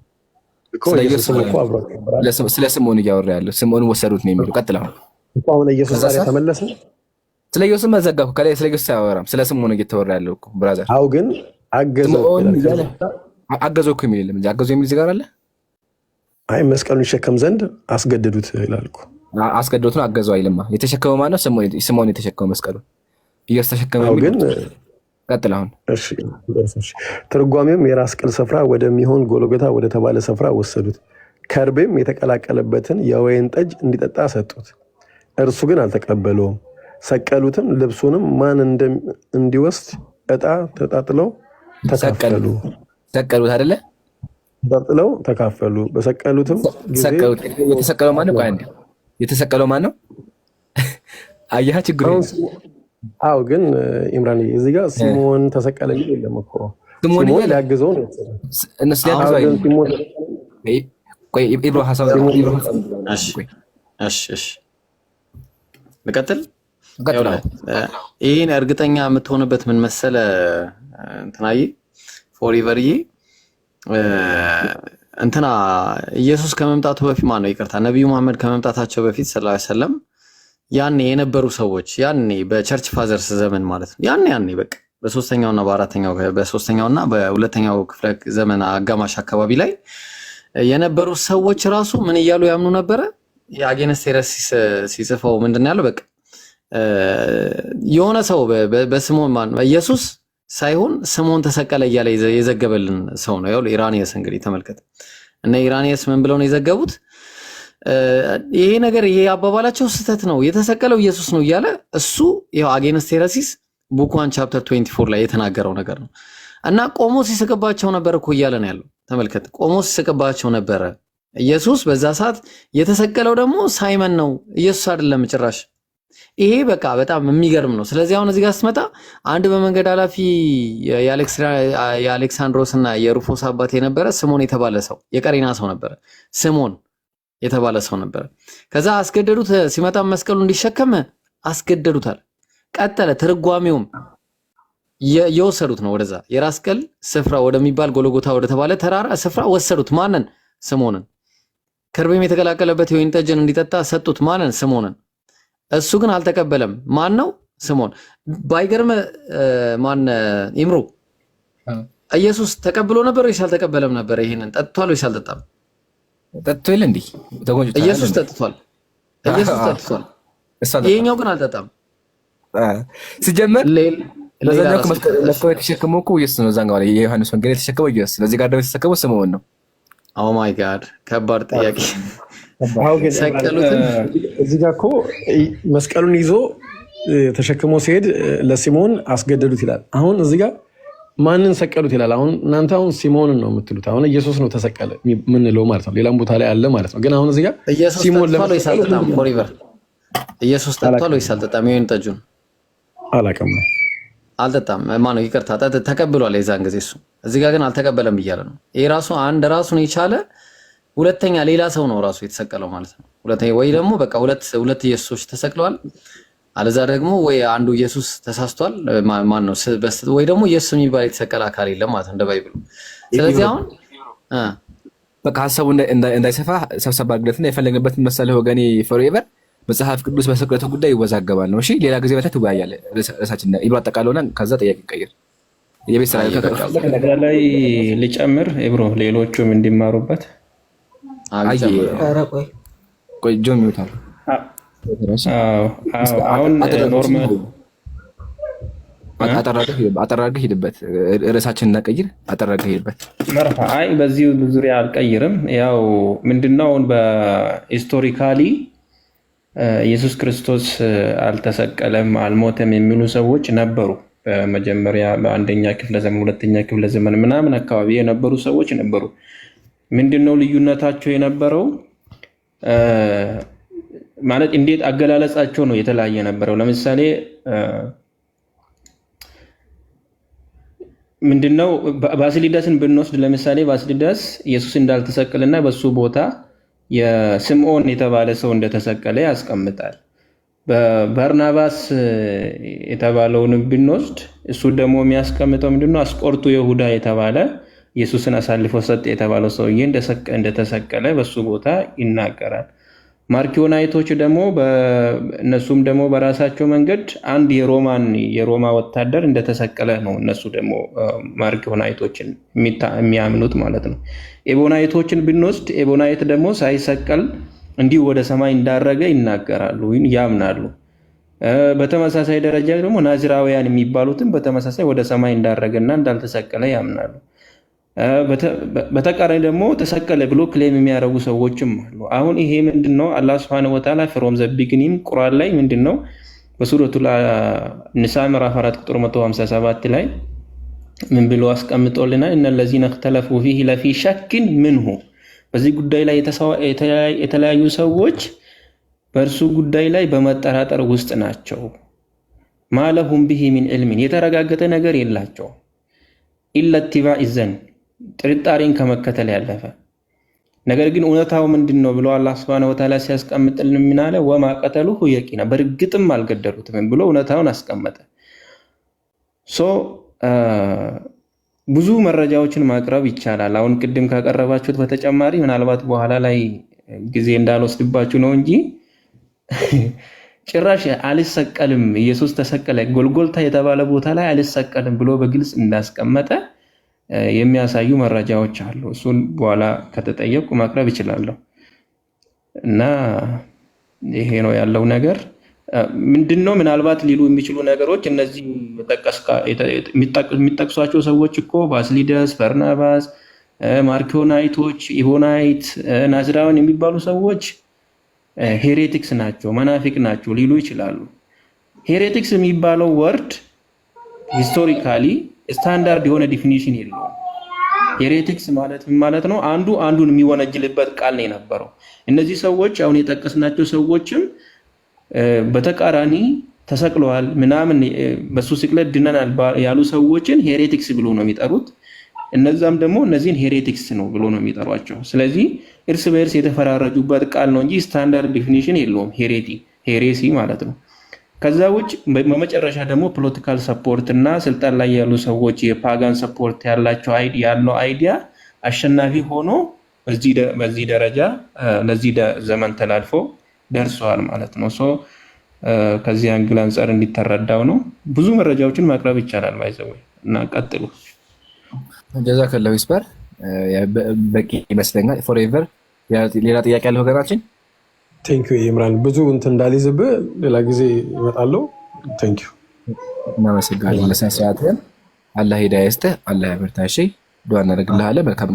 ስለ ስምዖን እያወራ ያለው ስምዖን ወሰዱት ነው የሚለው። ቀጥል። አሁን ኢየሱስ ዛሬ ተመለሰ። ስለ ኢየሱስ መዘጋሁ ከላይ ስለ ኢየሱስ አያወራም። ስለ ስምዖን እየተወራ ያለው እኮ ብራዘር። አው ግን አገዘው እኮ የሚል የለም እንጂ አገዘው የሚል እዚህ ጋር አለ። አይ መስቀሉን ይሸከም ዘንድ አስገደዱት ይላል እኮ። አስገደዱት ነው አገዘው አይልማ። የተሸከመው ማን ነው? ስምዖን የተሸከመው መስቀሉን ኢየሱስ ተሸከመው ግን ቀጥል። አሁን እሺ ትርጓሜውም የራስ ቅል ስፍራ ወደሚሆን ጎልጎታ ወደ ተባለ ስፍራ ወሰዱት። ከርቤም የተቀላቀለበትን የወይን ጠጅ እንዲጠጣ ሰጡት። እርሱ ግን አልተቀበለውም። ሰቀሉትም። ልብሱንም ማን እንዲወስድ ዕጣ ተጣጥለው ተካፈሉ። ሰቀሉት አይደለ? ተጣጥለው ተካፈሉ። በሰቀሉትም ጊዜ የተሰቀለው ማን ነው? አንዴ የተሰቀለው ማን ነው? አያህ ችግሩ። አው ግን ኢምራን እዚህ ጋር ሲሞን ተሰቀለ የለም እኮ። ሲሞን ሊያግዘው ነው እነሱ ሊያግዘው አይደለም። ቆይ ኢብሮ ሐሳብ እሺ ልቀጥል። ይሄን እርግጠኛ የምትሆንበት ምን መሰለ እንትናዬ ፎሪቨርዬ እንትና ኢየሱስ ከመምጣቱ በፊት ማን ነው ይቅርታ ነብዩ መሐመድ ከመምጣታቸው በፊት ሰለላሁ ዐለይሂ ወሰለም ያኔ የነበሩ ሰዎች ያኔ በቸርች ፋዘርስ ዘመን ማለት ነው ያኔ በቃ በሶስተኛውና በሁለተኛው ክፍለ ዘመን አጋማሽ አካባቢ ላይ የነበሩ ሰዎች ራሱ ምን እያሉ ያምኑ ነበረ? የአጌነስ ሄረሲስ ሲጽፈው ምንድነው ያለው? በቃ የሆነ ሰው በስምዖን ማን ኢየሱስ ሳይሆን ስምዖን ተሰቀለ እያለ የዘገበልን ሰው ነው። ያው ኢራኒየስ እንግዲህ ተመልከተ እና ኢራኒየስ ምን ብለው ነው የዘገቡት? ይሄ ነገር ይሄ አባባላቸው ስህተት ነው፣ የተሰቀለው ኢየሱስ ነው እያለ እሱ ያው አጌነስ ሄረሲስ ቡክ 1 ቻፕተር 24 ላይ የተናገረው ነገር ነው። እና ቆሞስ ሲስቅባቸው ነበር እኮ እያለ ነው ያለው። ተመልከተ ቆሞስ ሲስቅባቸው ነበረ። ኢየሱስ በዛ ሰዓት የተሰቀለው ደግሞ ሳይመን ነው ኢየሱስ አይደለም ጭራሽ። ይሄ በቃ በጣም የሚገርም ነው። ስለዚህ አሁን እዚህ ጋር ስትመጣ አንድ በመንገድ ኃላፊ የአሌክሳንድሮስ እና የሩፎስ አባት የነበረ ስምዖን የተባለ ሰው የቀሬና ሰው ነበረ። ስምዖን የተባለ ሰው ነበረ። ከዛ አስገደዱት። ሲመጣ መስቀሉ እንዲሸከም አስገደዱታል። ቀጠለ። ትርጓሜውም የወሰዱት ነው ወደዛ የራስ ቅል ስፍራ ወደሚባል ጎልጎታ ወደ ተባለ ተራራ ስፍራ ወሰዱት። ማንን? ስምዖንን። ከርቤም የተቀላቀለበት የወይን ጠጅን እንዲጠጣ ሰጡት። ማንን? ስምዖንን። እሱ ግን አልተቀበለም። ማን ነው? ስምዖን። ባይገርም ማን ኢምሩ ኢየሱስ ተቀብሎ ነበር ወይስ አልተቀበለም ነበር? ይሄንን ጠጥቷል ወይስ አልጠጣም? ጠጥቶ ይል እንዴ? ኢየሱስ ጠጥቷል። ይሄኛው ግን አልጠጣም። ሲጀመር ለዛኛው መስቀል የተሸከመው እኮ ኢየሱስ ነው። እዛኛው ላይ የዮሐንስ ወንጌል የተሸከመው ኢየሱስ፣ ለዚህ ጋር ደግሞ የተሸከመው ስምዖን ነው። ኦ ማይ ጋድ ከባድ ጥያቄ። ሰቀሉትን እዚህ ጋር እኮ መስቀሉን ይዞ ተሸክሞ ሲሄድ ለሲሞን አስገደዱት ይላል። አሁን እዚህ ጋር ማንን ሰቀሉት ይላል? አሁን እናንተ አሁን ሲሞንን ነው የምትሉት። አሁን ኢየሱስ ነው ተሰቀለ የምንለው ማለት ነው። ሌላም ቦታ ላይ አለ ማለት ነው። ግን አሁን እዚህ ጋር ሲሞን ለምሳሌ ፎሪቨር ኢየሱስ ጠጥቷል ወይስ አልጠጣም? የወይን ጠጁን አላውቅም። አልጠጣም። ማነው ይቅርታ ተቀብሏል የዛን ጊዜ እሱ። እዚህ ጋር ግን አልተቀበለም እያለ ነው። ይሄ ራሱ አንድ ራሱን የቻለ ሁለተኛ ሌላ ሰው ነው ራሱ የተሰቀለው ማለት ነው። ሁለተኛ ወይ ደግሞ በቃ ሁለት ኢየሱሶች ተሰቅለዋል። አለዛ ደግሞ ወይ አንዱ ኢየሱስ ተሳስቷል ማን ነው ወይ ደግሞ ኢየሱስ የሚባል የተሰቀለ አካል የለም ማለት እንደ ባይብሉ። ስለዚህ አሁን በቃ ሐሳቡ እንዳይሰፋ ሰብሰባ አድርገትና የፈለግንበት መሰለህ ወገኔ ፎርኤቨር መጽሐፍ ቅዱስ በስቅለቱ ጉዳይ ይወዛገባል ነው። እሺ ሌላ ጊዜ በታ ትወያያለህ። ራሳችን ኢብሮ አጠቃለውና ከዛ ጥያቄ እንቀይር። የቤት ስራ ነገር ላይ ሊጨምር ኢብሮ ሌሎቹም እንዲማሩበት ቆይ ጆን ይውታል። አሁን ኖርማል አጠራርገህ ሂድበት። ርዕሳችን እናቀይር። አጠራርገህ ሂድበት። መርሃ አይ በዚህ ዙሪያ አልቀይርም። ያው ምንድነው በሂስቶሪካሊ ኢየሱስ ክርስቶስ አልተሰቀለም አልሞተም የሚሉ ሰዎች ነበሩ። በመጀመሪያ በአንደኛ ክፍለ ዘመን ሁለተኛ ክፍለ ዘመን ምናምን አካባቢ የነበሩ ሰዎች ነበሩ። ምንድነው ልዩነታቸው የነበረው? ማለት እንዴት አገላለጻቸው ነው የተለያየ ነበረው። ለምሳሌ ምንድነው ባሲሊዳስን ብንወስድ ለምሳሌ ባሲሊዳስ ኢየሱስ እንዳልተሰቀለና በሱ ቦታ የስምዖን የተባለ ሰው እንደተሰቀለ ያስቀምጣል። በበርናባስ የተባለውን ብንወስድ እሱ ደግሞ የሚያስቀምጠው ምንድነው አስቆርቱ ይሁዳ የተባለ ኢየሱስን አሳልፎ ሰጥ የተባለው ሰውዬ እንደተሰቀለ በሱ ቦታ ይናገራል። ማርኪዮናይቶች ደግሞ እነሱም ደግሞ በራሳቸው መንገድ አንድ የሮማ ወታደር እንደተሰቀለ ነው እነሱ ደግሞ ማርኪዮናይቶችን የሚያምኑት ማለት ነው። ኤቦናይቶችን ብንወስድ ኤቦናይት ደግሞ ሳይሰቀል እንዲሁ ወደ ሰማይ እንዳረገ ይናገራሉ ያምናሉ። በተመሳሳይ ደረጃ ደግሞ ናዝራውያን የሚባሉትም በተመሳሳይ ወደ ሰማይ እንዳረገና እንዳልተሰቀለ ያምናሉ። በተቃራኒ ደግሞ ተሰቀለ ብሎ ክሌም የሚያደርጉ ሰዎችም አሉ። አሁን ይሄ ምንድነው አላህ Subhanahu Wa Ta'ala ፍሮም ዘ ቢግኒንግ ቁርአን ላይ ምንድነው በሱረቱል ኒሳ ምዕራፍ 4 ቁጥር 157 ላይ ምን ብሎ አስቀምጦልናል? እነለዚነ እክተለፉ ፊህ ለፊ ሸክን ምንሁ በዚህ ጉዳይ ላይ የተለያዩ ሰዎች በእርሱ ጉዳይ ላይ በመጠራጠር ውስጥ ናቸው። ማለሁም ቢሂ ሚን ዒልሚን የተረጋገጠ ነገር የላቸው ኢላ ኢትባዕ ዘን ጥርጣሬን ከመከተል ያለፈ ነገር ግን እውነታው ምንድነው ብሎ አላህ Subhanahu Wa Ta'ala ሲያስቀምጥልን ምን አለ? ወማ ቀተሉሁ የቂና በርግጥም አልገደሉትም ብሎ እውነታውን አስቀመጠ። ብዙ መረጃዎችን ማቅረብ ይቻላል። አሁን ቅድም ካቀረባችሁት በተጨማሪ ምናልባት በኋላ ላይ ጊዜ እንዳልወስድባችሁ ነው እንጂ ጭራሽ አልሰቀልም ኢየሱስ ተሰቀለ ጎልጎልታ የተባለ ቦታ ላይ አልሰቀልም ብሎ በግልጽ እንዳስቀመጠ የሚያሳዩ መረጃዎች አሉ። እሱን በኋላ ከተጠየቁ ማቅረብ ይችላለሁ እና ይሄ ነው ያለው ነገር። ምንድነው ምናልባት ሊሉ የሚችሉ ነገሮች እነዚህ የሚጠቅሷቸው ሰዎች እኮ ባስሊደስ፣ በርናባስ፣ ማርኪዮናይቶች፣ ኢቦናይት፣ ናዝራውያን የሚባሉ ሰዎች ሄሬቲክስ ናቸው፣ መናፊቅ ናቸው ሊሉ ይችላሉ። ሄሬቲክስ የሚባለው ወርድ ሂስቶሪካሊ ስታንዳርድ የሆነ ዲፊኒሽን የለውም። ሄሬቲክስ ማለት ምን ማለት ነው? አንዱ አንዱን የሚወነጅልበት ቃል ነው የነበረው። እነዚህ ሰዎች አሁን የጠቀስናቸው ሰዎችም በተቃራኒ ተሰቅለዋል ምናምን በሱ ስቅለት ድነናል ያሉ ሰዎችን ሄሬቲክስ ብሎ ነው የሚጠሩት። እነዛም ደግሞ እነዚህን ሄሬቲክስ ነው ብሎ ነው የሚጠሯቸው። ስለዚህ እርስ በእርስ የተፈራረጁበት ቃል ነው እንጂ ስታንዳርድ ዲፊኒሽን የለውም ሄሬሲ ማለት ነው። ከዛ ውጭ በመጨረሻ ደግሞ ፖለቲካል ሰፖርት እና ስልጣን ላይ ያሉ ሰዎች የፓጋን ሰፖርት ያለው አይዲያ አሸናፊ ሆኖ በዚህ ደረጃ ለዚህ ዘመን ተላልፎ ደርሷል ማለት ነው። ከዚህ አንግል አንፃር እንዲተረዳው ነው። ብዙ መረጃዎችን ማቅረብ ይቻላል ባይዘው እና ቀጥሉ። ጀዛከላሁ ይስበር በቂ ይመስለኛል። ፎሬቨር ሌላ ጥያቄ ያለው ወገናችን? ቴንክ ዩ ይምራን። ብዙ እንትን እንዳልይዝብህ ሌላ ጊዜ እመጣለሁ። ቴንክ ዩ እናመሰግናለን። ለስነ ስርዓትህን አላህ ሂዳያ ይስጥህ፣ አላህ ያበርታህ። እሺ ዱዓ እናደርግልሃለን። መልካም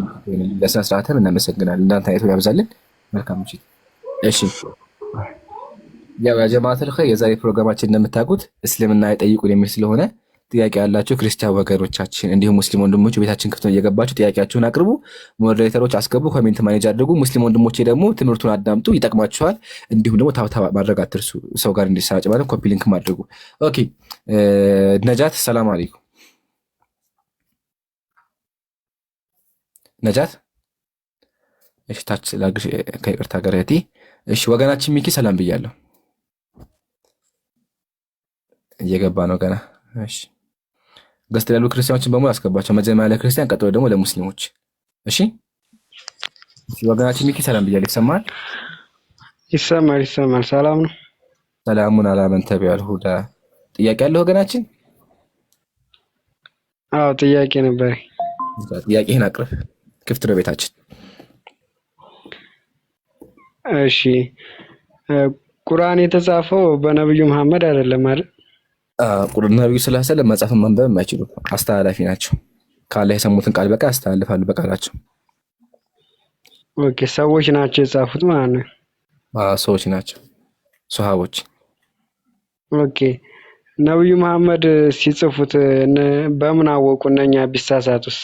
ለስነ ስርዓትህን እናመሰግናለን። እናንተ አይቶ ያብዛልን። መልካም ምሽት። እሺ ያው የጀማዓተል ኸይር የዛሬ ፕሮግራማችን እንደምታውቁት እስልምና አይጠይቁን የሚል ስለሆነ ጥያቄ ያላችሁ ክርስቲያን ወገኖቻችን እንዲሁም ሙስሊም ወንድሞች ቤታችን ክፍት ነው እየገባችሁ ጥያቄያችሁን አቅርቡ። ሞዴሬተሮች አስገቡ፣ ኮሜንት ማኔጅ አድርጉ። ሙስሊም ወንድሞቼ ደግሞ ትምህርቱን አዳምጡ፣ ይጠቅማችኋል። እንዲሁም ደግሞ ታብታብ ማድረግ አትርሱ፣ ሰው ጋር እንዲሰራጭ ማለት ኮፒ ሊንክ ማድረጉ። ኦኬ ነጃት፣ ሰላም አለይኩም ነጃት። እሺ ታች ላግሽ ከይቅርታ ጋር እህቴ። እሺ ወገናችን ሚኪ ሰላም ብያለሁ። እየገባ ነው ገና። እሺ ገስት ያሉ ክርስቲያኖችን በሙሉ አስገባቸው። መጀመሪያ ለክርስቲያን ቀጥሎ ደግሞ ለሙስሊሞች። እሺ ወገናችን ሚኪ ሰላም ብያለሁ። ይሰማል? ይሰማል። ሰላም ነው። ሰላሙን አላመን ተብያል ሁዳ። ጥያቄ ያለው ወገናችን? አዎ ጥያቄ ነበር። ጥያቄህን አቅርብ፣ ክፍት ነው ቤታችን። እሺ ቁርአን የተጻፈው በነብዩ መሐመድ አይደለም አይደል? ነብዩ ሰለላሁ ዐለይሂ ወሰለም መጻፍ ማንበብ የማይችሉ አስተላላፊ ናቸው። ካለ የሰሙትን ቃል በቃ ያስተላልፋሉ በቃላቸው። ኦኬ ሰዎች ናቸው የጻፉት ማለት ነው። ሰዎች ናቸው ሱሐቦች። ኦኬ ነብዩ መሐመድ ሲጽፉት በምን አወቁ እነኛ ቢሳሳቱስ?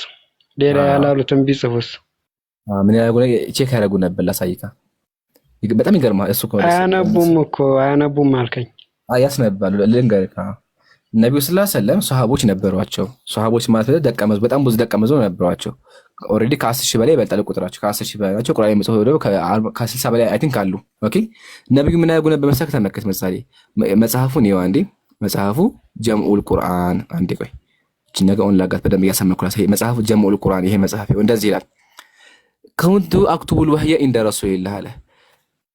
ሌላ ያላሉትን ቢጽፉስ? ምን ያደርጉ ቼክ ያደርጉ ነበር ላሳይካ በጣም ይገርማል እሱ አያነቡም አልከኝ ያስነባሉ ልንገርካ ነብዩ ሰለላሁ ዐለይሂ ወሰለም ሱሐቦች ነበሯቸው ሱሐቦች ማለት በጣም ብዙ ደቀ መዝሙር ነበሯቸው ኦሬዲ ከ10,000 በላይ ይበልጣል ቁጥራቸው ከ10,000 በላይ ናቸው ቁርአን የሚጽፉ ደግሞ ከ60 በላይ አይ ቲንክ አሉ ኦኬ ነብዩ ምን ያደርጉ ነበር መሰከተ ተመከተ ምሳሌ መጽሐፉን ይኸው አንዴ መጽሐፉ ጀምዑል ቁርአን አንዴ ቆይ እቺ ነገውን ላጋት በደንብ ያሰመኩላስ ይሄ መጽሐፉ ጀምዑል ቁርአን ይሄ መጽሐፍ ይኸው እንደዚህ ይላል كنت اكتب الوحي عند رسول الله አለ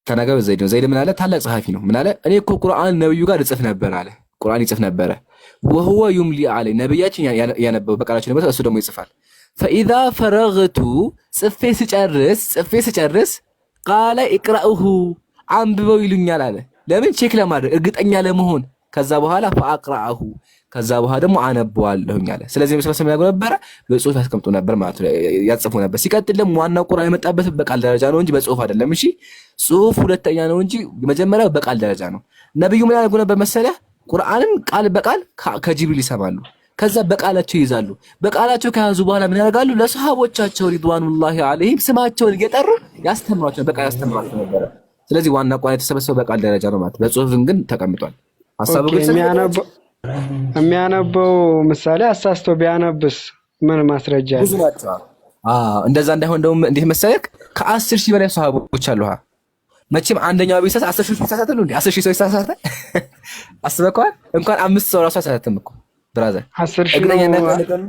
ተናገረ ዘይድ ምን አለ ታላቅ ጸሐፊ ነው ምን አለ እኔ እኮ ቁርአን ነብዩ ጋር ጽፍ ነበር አለ ቁርአን ይጽፍ ነበር وهو يملي عليه ነብያችን ያነበው በቃላችን ነበር እሱ ደግሞ ይጽፋል فاذا فرغت ጽፌ ስጨርስ قال اقرأه አንብበው ይሉኛል አለ ለምን ቼክ ለማድረግ እርግጠኛ ለመሆን ከዛ በኋላ فاقرأه ከዛ በኋላ ደግሞ አነበዋለሁኝ አለ ስለዚህ መስለ ሰማያው ነበር በጽሁፍ ያስቀምጡ ነበር ማለት ነው ያጽፉ ነበር ሲቀጥል ደግሞ ዋናው ቁርአን የመጣበት በቃል ደረጃ ነው እንጂ በጽሁፍ አይደለም እሺ ጽሁፍ ሁለተኛ ነው እንጂ መጀመሪያው በቃል ደረጃ ነው ነብዩ ምን ያደርጉ ነበር መሰለህ ቁርአንን ቃል በቃል ከጅብሪል ይሰማሉ ከዛ በቃላቸው ይይዛሉ በቃላቸው ከያዙ በኋላ ምን ያደርጋሉ ለሱሐቦቻቸው ሪድዋኑላሂ ዐለይሂም ስማቸውን እየጠሩ ያስተምሯቸው በቃል ያስተምሯቸው ነበር ስለዚህ ዋና ቁርአን የተሰበሰበው በቃል ደረጃ ነው ማለት በጽሁፍም ግን ተቀምጧል ሐሳቡ የሚያነበው ምሳሌ አሳስቶ ቢያነብስ ምን ማስረጃ ብዙ ናቸው እንደዛ እንዳይሆን ደግሞ እንዴት መሰለክ ከ10,000 በላይ ሱሐቦች አሉ መቼም አንደኛው ቢሳስ 10,000 ይሳሳታሉ እንዴ 10,000 ሰው ይሳሳታል አስበከዋል እንኳን 5 ሰው ራሱ ያሳሳተም እኮ ብራዘር 10,000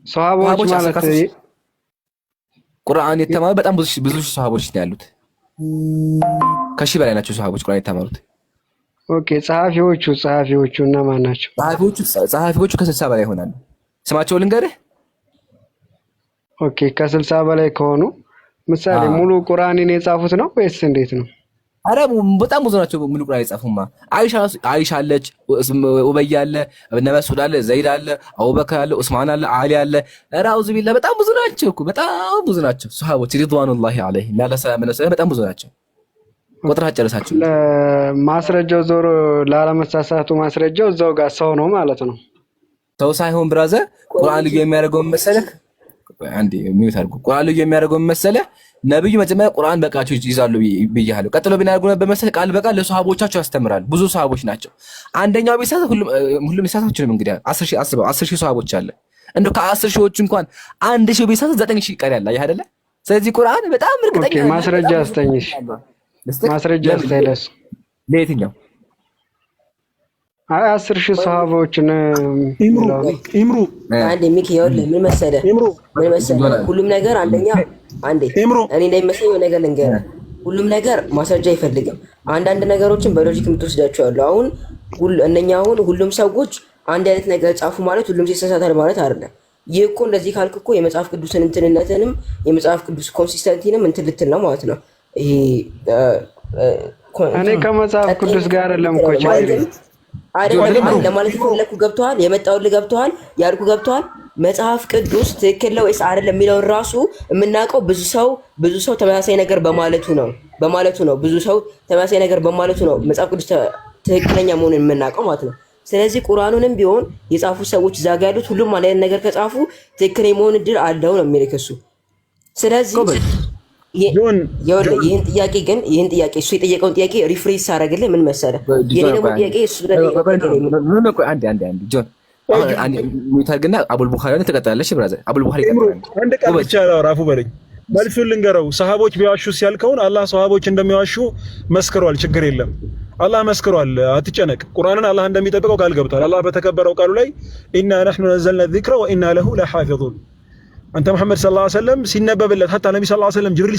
ሱሐቦች ማለት ቁርአን የተማሩ በጣም ብዙ ሱሐቦች ነው ያሉት ከሺህ በላይ ናቸው ሱሐቦች ቁርአን የተማሩት ኦኬ ጸሐፊዎቹ እና ማን ናቸው ጸሐፊዎቹ ከ60 በላይ ይሆናሉ ስማቸው ልንገርህ ኦኬ ከ60 በላይ ከሆኑ ምሳሌ ሙሉ ቁርአንን የጻፉት ነው ወይስ እንዴት ነው አረ በጣም ብዙ ናቸው ሙሉ ቁርአን የጻፉማ አይሻ አለች ኡበይ አለ እብነ መስዑድ አለ ዘይድ አለ አቡበከር አለ ዑስማን አለ አሊ አለ ራውዝ ቢላ በጣም ብዙ ናቸው እኮ በጣም ብዙ ናቸው ሱሐቦች ሪድዋኑላሂ ዐለይሂም ያለ ሰላም ነው በጣም ብዙ ናቸው ቁጥር አጨረሳችሁ ማስረጃው ዞሮ ላለመሳሳቱ ማስረጃው እዛው ጋር ሰው ነው ማለት ነው ሰው ሳይሆን ብራዘር ቁርአን ልዩ የሚያደርገው መሰለህ አንዴ ሚውት አድርጉ ቁርአን ልዩ የሚያደርገው መሰለህ ነብዩ መጀመሪያ ቁርአን በቃቸው ይዛሉ ብያለሁ ቀጥሎ ቢናደርጉ ነበር መሰለህ ቃል በቃል ለሱሐቦቻቸው ያስተምራሉ ብዙ ሱሐቦች ናቸው አንደኛው ቢሳሳት ሁሉም ይሳሳታችሁም እንግዲህ 10,000 አስበው 10,000 ሱሐቦች አለ እንደው ከ10,000ዎች እንኳን 1,000 ቢሳሳት 9,000 ይቀር ያለ አይደለ ስለዚህ ቁርአን በጣም እርግጠኛ ኦኬ ማስረጃ አስተኝሽ ማስረጃ አስተይለስ ለየትኛው 10,000 ሱሐቦችን ኢምሩ አንዴ ሚኪ ይኸውልህ ምን መሰለህ ሁሉም ነገር አንደኛ አንዴ እኔ እንደሚመስለኝ ነገር ልንገርህ ሁሉም ነገር ማስረጃ አይፈልግም አንዳንድ ነገሮችን በሎጂክ የምትወስዳቸው አሉ አሁን ሁሉም ሰዎች አንድ አይነት ነገር ጻፉ ማለት ሁሉም ሲሳሳታል ማለት አይደለም ይህ እኮ እንደዚህ ካልክ እኮ የመጽሐፍ ቅዱስን እንትንነትንም የመጽሐፍ ቅዱስ ኮንሲስተንቲንም እንትን ልትል ነው ማለት ነው ይሄ እኔ ከመጽሐፍ ቅዱስ ጋር አይደለም እኮ አይደለም ለማለት ፈለኩ ገብቷል የመጣውልህ ገብቷል ያልኩ ገብቷል መጽሐፍ ቅዱስ ትክክል ነው ወይስ አይደለም የሚለው ራሱ የምናውቀው ብዙ ሰው ተመሳሳይ ነገር በማለቱ ነው ብዙ ሰው ተመሳሳይ ነገር በማለቱ ነው መጽሐፍ ቅዱስ ትክክለኛ መሆኑን የምናውቀው ማለት ነው ስለዚህ ቁርአኑንም ቢሆን የጻፉ ሰዎች እዛ ጋር ያሉት ሁሉም ማለት ነገር ከጻፉ ትክክል የመሆን እድል አለው ነው የሚልከሱ ስለዚህ ይሄን ጥያቄ እሱ የጠየቀውን ጥያቄ ሪፍሬስ አደረግልህ ምን መሰለህ የኔ ደግሞ ጥያቄ እሱ አንዴ ጆን አንዴ ሙታግና አቡል ቡኻሪ ተቀጣለሽ ብራዘር አቡል ቡኻሪ አንድ ቃል ብቻ ራፉ በለኝ መልሱን ልንገረው ሰሃቦች ቢዋሹ ሲያልከውን አላህ ሰሃቦች እንደሚዋሹ መስክሯል ችግር የለም አላህ መስክሯል አትጨነቅ ቁርአንን አላህ እንደሚጠብቀው ቃል ገብቷል አላህ በተከበረው ቃሉ ላይ ኢና ነህኑ ነዘልና الذክረ ወኢና ለሁ ለሐፊዙን አንተ መሐመድ ሰለላሁ ዐለይሂ ወሰለም ሲነበብለት ሐታ ነብይ ሰለላሁ ዐለይሂ ወሰለም ጅብሪል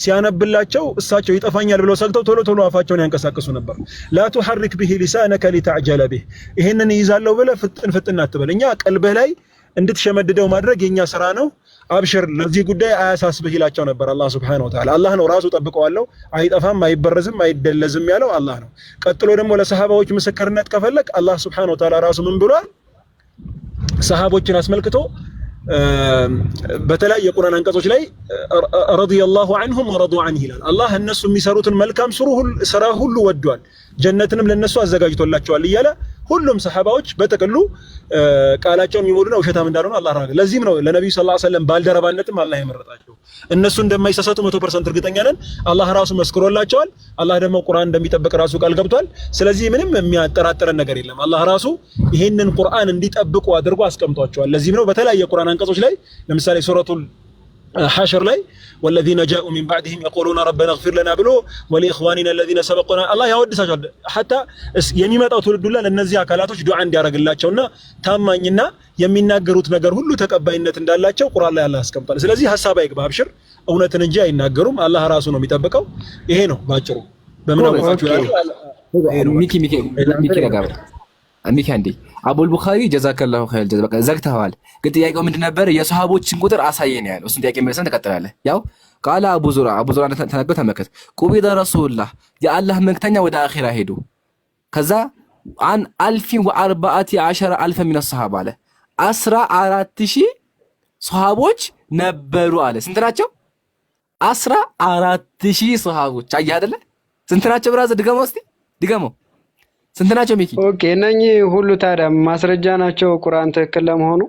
ሲያነብላቸው እሳቸው ይጠፋኛል ብለው ሰግተው ቶሎ አፋቸውን ያንቀሳቀሱ ነበር ላ تحرك به لسانك لتعجل به ይሄንን ይዛለው ብለህ ፍጥን አትበል እኛ ቀልብህ ላይ እንድትሸመድደው ማድረግ የኛ ስራ ነው አብሽር ለዚህ ጉዳይ አያሳስብህ ይላቸው ነበር አላህ Subhanahu Wa Ta'ala አላህ ነው ራሱ ጠብቀዋለሁ አይጠፋም አይበረዝም አይደለዝም ያለው አላህ ነው ቀጥሎ ደግሞ ለሰሃባዎች ምስክርነት ከፈለክ አላህ Subhanahu Wa Ta'ala ራሱ ምን ብሏል ሰሃቦችን አስመልክቶ በተለይ የቁርአን አንቀጾች ላይ ረዲየላሁ ዐንሁም ወረዱ ዐንሁ ይላል አላህ እነሱ የሚሰሩትን መልካም ስራ ሁሉ ወዷል ጀነትንም ለነሱ አዘጋጅቶላቸዋል እያለ ሁሉም ሰሃባዎች በጥቅሉ ቃላቸውን የሚሞሉና ውሸታም እንዳልሆነ አላህ ረጋግጧል። ለዚህም ነው ለነብዩ ሰለላሁ ዐለይሂ ወሰለም ባልደረባነትም አላህ የመረጣቸው። እነሱ እንደማይሳሳቱ 100% እርግጠኛ ነን። አላህ ራሱ መስክሮላቸዋል። አላህ ደግሞ ቁርአን እንደሚጠብቅ ራሱ ቃል ገብቷል። ስለዚህ ምንም የሚያጠራጥረን ነገር የለም። አላህ ራሱ ይሄንን ቁርአን እንዲጠብቁ አድርጎ አስቀምጧቸዋል። ለዚህም ነው በተለያየ ቁርአን አንቀጾች ላይ ለምሳሌ ሱረቱል ሐሽር ላይ والذين جاءوا من بعدهم يقولون ربنا اغفر لنا ብሎ ولإخواننا الذين سبقونا አላህ ያወድሳቸዋል። حتى የሚመጣው ትውልድ ሁሉ ለነዚህ አካላቶች ዱዓ እንዲያደርግላቸውና ታማኝና የሚናገሩት ነገር ሁሉ ተቀባይነት እንዳላቸው ቁርአን ላይ አላህ አስቀምጧል። ስለዚህ ሐሳብ አይግባ፣ አብሽር፣ እውነትን እንጂ አይናገሩም። አላህ ራሱ ነው የሚጠብቀው። ይሄ ነው ባጭሩ። በምን አወቃችሁ ይላል ሚኪ ነገር ሚኪ አንዴ አቡል ቡኻሪ ጀዛከላሁ ኸይር ጀዛ። በቃ ዘግተዋል። ግን ጥያቄው ምንድን ነበር? የሰሃቦችን ቁጥር አሳየን ያለው። እሱን ጥያቄ መልሰን ተቀጥላለህ። ያው ቃለ አቡ ዙራ ተናገው ተመከት ቁቢደ ረሱላህ የአላህ መልክተኛ ወደ አኺራ ሄዱ። ከዛ አን 1014 ሚን ሰሃባ አለ 14000 ሰሃቦች ነበሩ አለ። ስንት ናቸው? 14000 ሰሃቦች። አየህ አይደለ? ስንት ናቸው? ብራዘር ድገመው እስቲ ድገመው። ስንት ናቸው ሚኪ? ኦኬ እነኚህ ሁሉ ታዲያ ማስረጃ ናቸው ቁርአን ትክክል ለመሆኑ?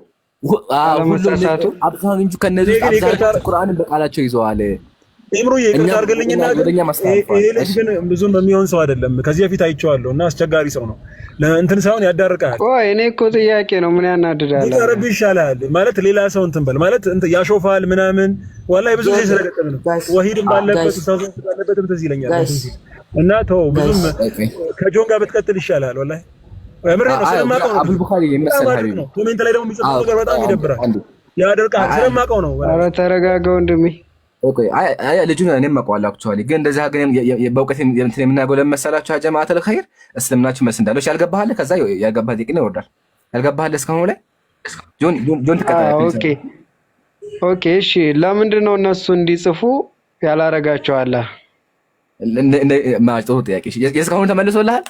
አለመሳሳቱ አብዛኛው እንጂ ከነዚህ አብዛኛው ቁርአንን በቃላቸው ይዘዋል። እምሩዬ ይቅርታ አድርግልኝና ይሄ ልጅ ግን ብዙም በሚሆን ሰው አይደለም። ከዚህ በፊት አይቼዋለሁ እና አስቸጋሪ ሰው ነው። ለእንትን ሳይሆን ያዳርቃል። ቆይ እኔ እኮ ጥያቄ ነው ምን ያናድዳል? ይቀርብ ይሻላል ማለት ሌላ ሰው እንትን በል ማለት እንትን ያሾፋል ምናምን። ወላሂ ብዙ ጊዜ ስለገጠመ ነው። ወሂድም ባለበት ኡስታዝም ባለበትም ትዝ ይለኛል እና ተው ብዙም ከጆን ጋር ብትቀጥል ይሻላል። ወላሂ እምሬ ነው። ስለማውቀው ነው። አቡል ቡኻሪ የመሰለ ሀቢብ ነው። ኮሜንት ላይ ደግሞ የሚጽፈው ነገር በጣም ይደብራል፣ ያደርቃል። ስለማውቀው ነው። ኧረ ተረጋጋ ወንድሜ። ኦኬ አይ ልጁን እኔም አውቀዋለሁ አክቹዋሊ። ግን እንደዚህ ሀገር በእውቀት እንትን የምናገው ለመሰላችሁ ጀማዓተል ኸይር እስልምናችሁ መልስ እንዳለው ያልገባህ አለ። ከዛ ያልገባህ ጥቂት ነው ይወርዳል። ያልገባህ አለ እስካሁን ላይ ጆን ተቀጣጣይ። ኦኬ እሺ፣ ለምንድን ነው እነሱ እንዲጽፉ ያላረጋቸው አለ? ጥሩ ጥያቄ። የእስካሁን ተመልሶልሃል?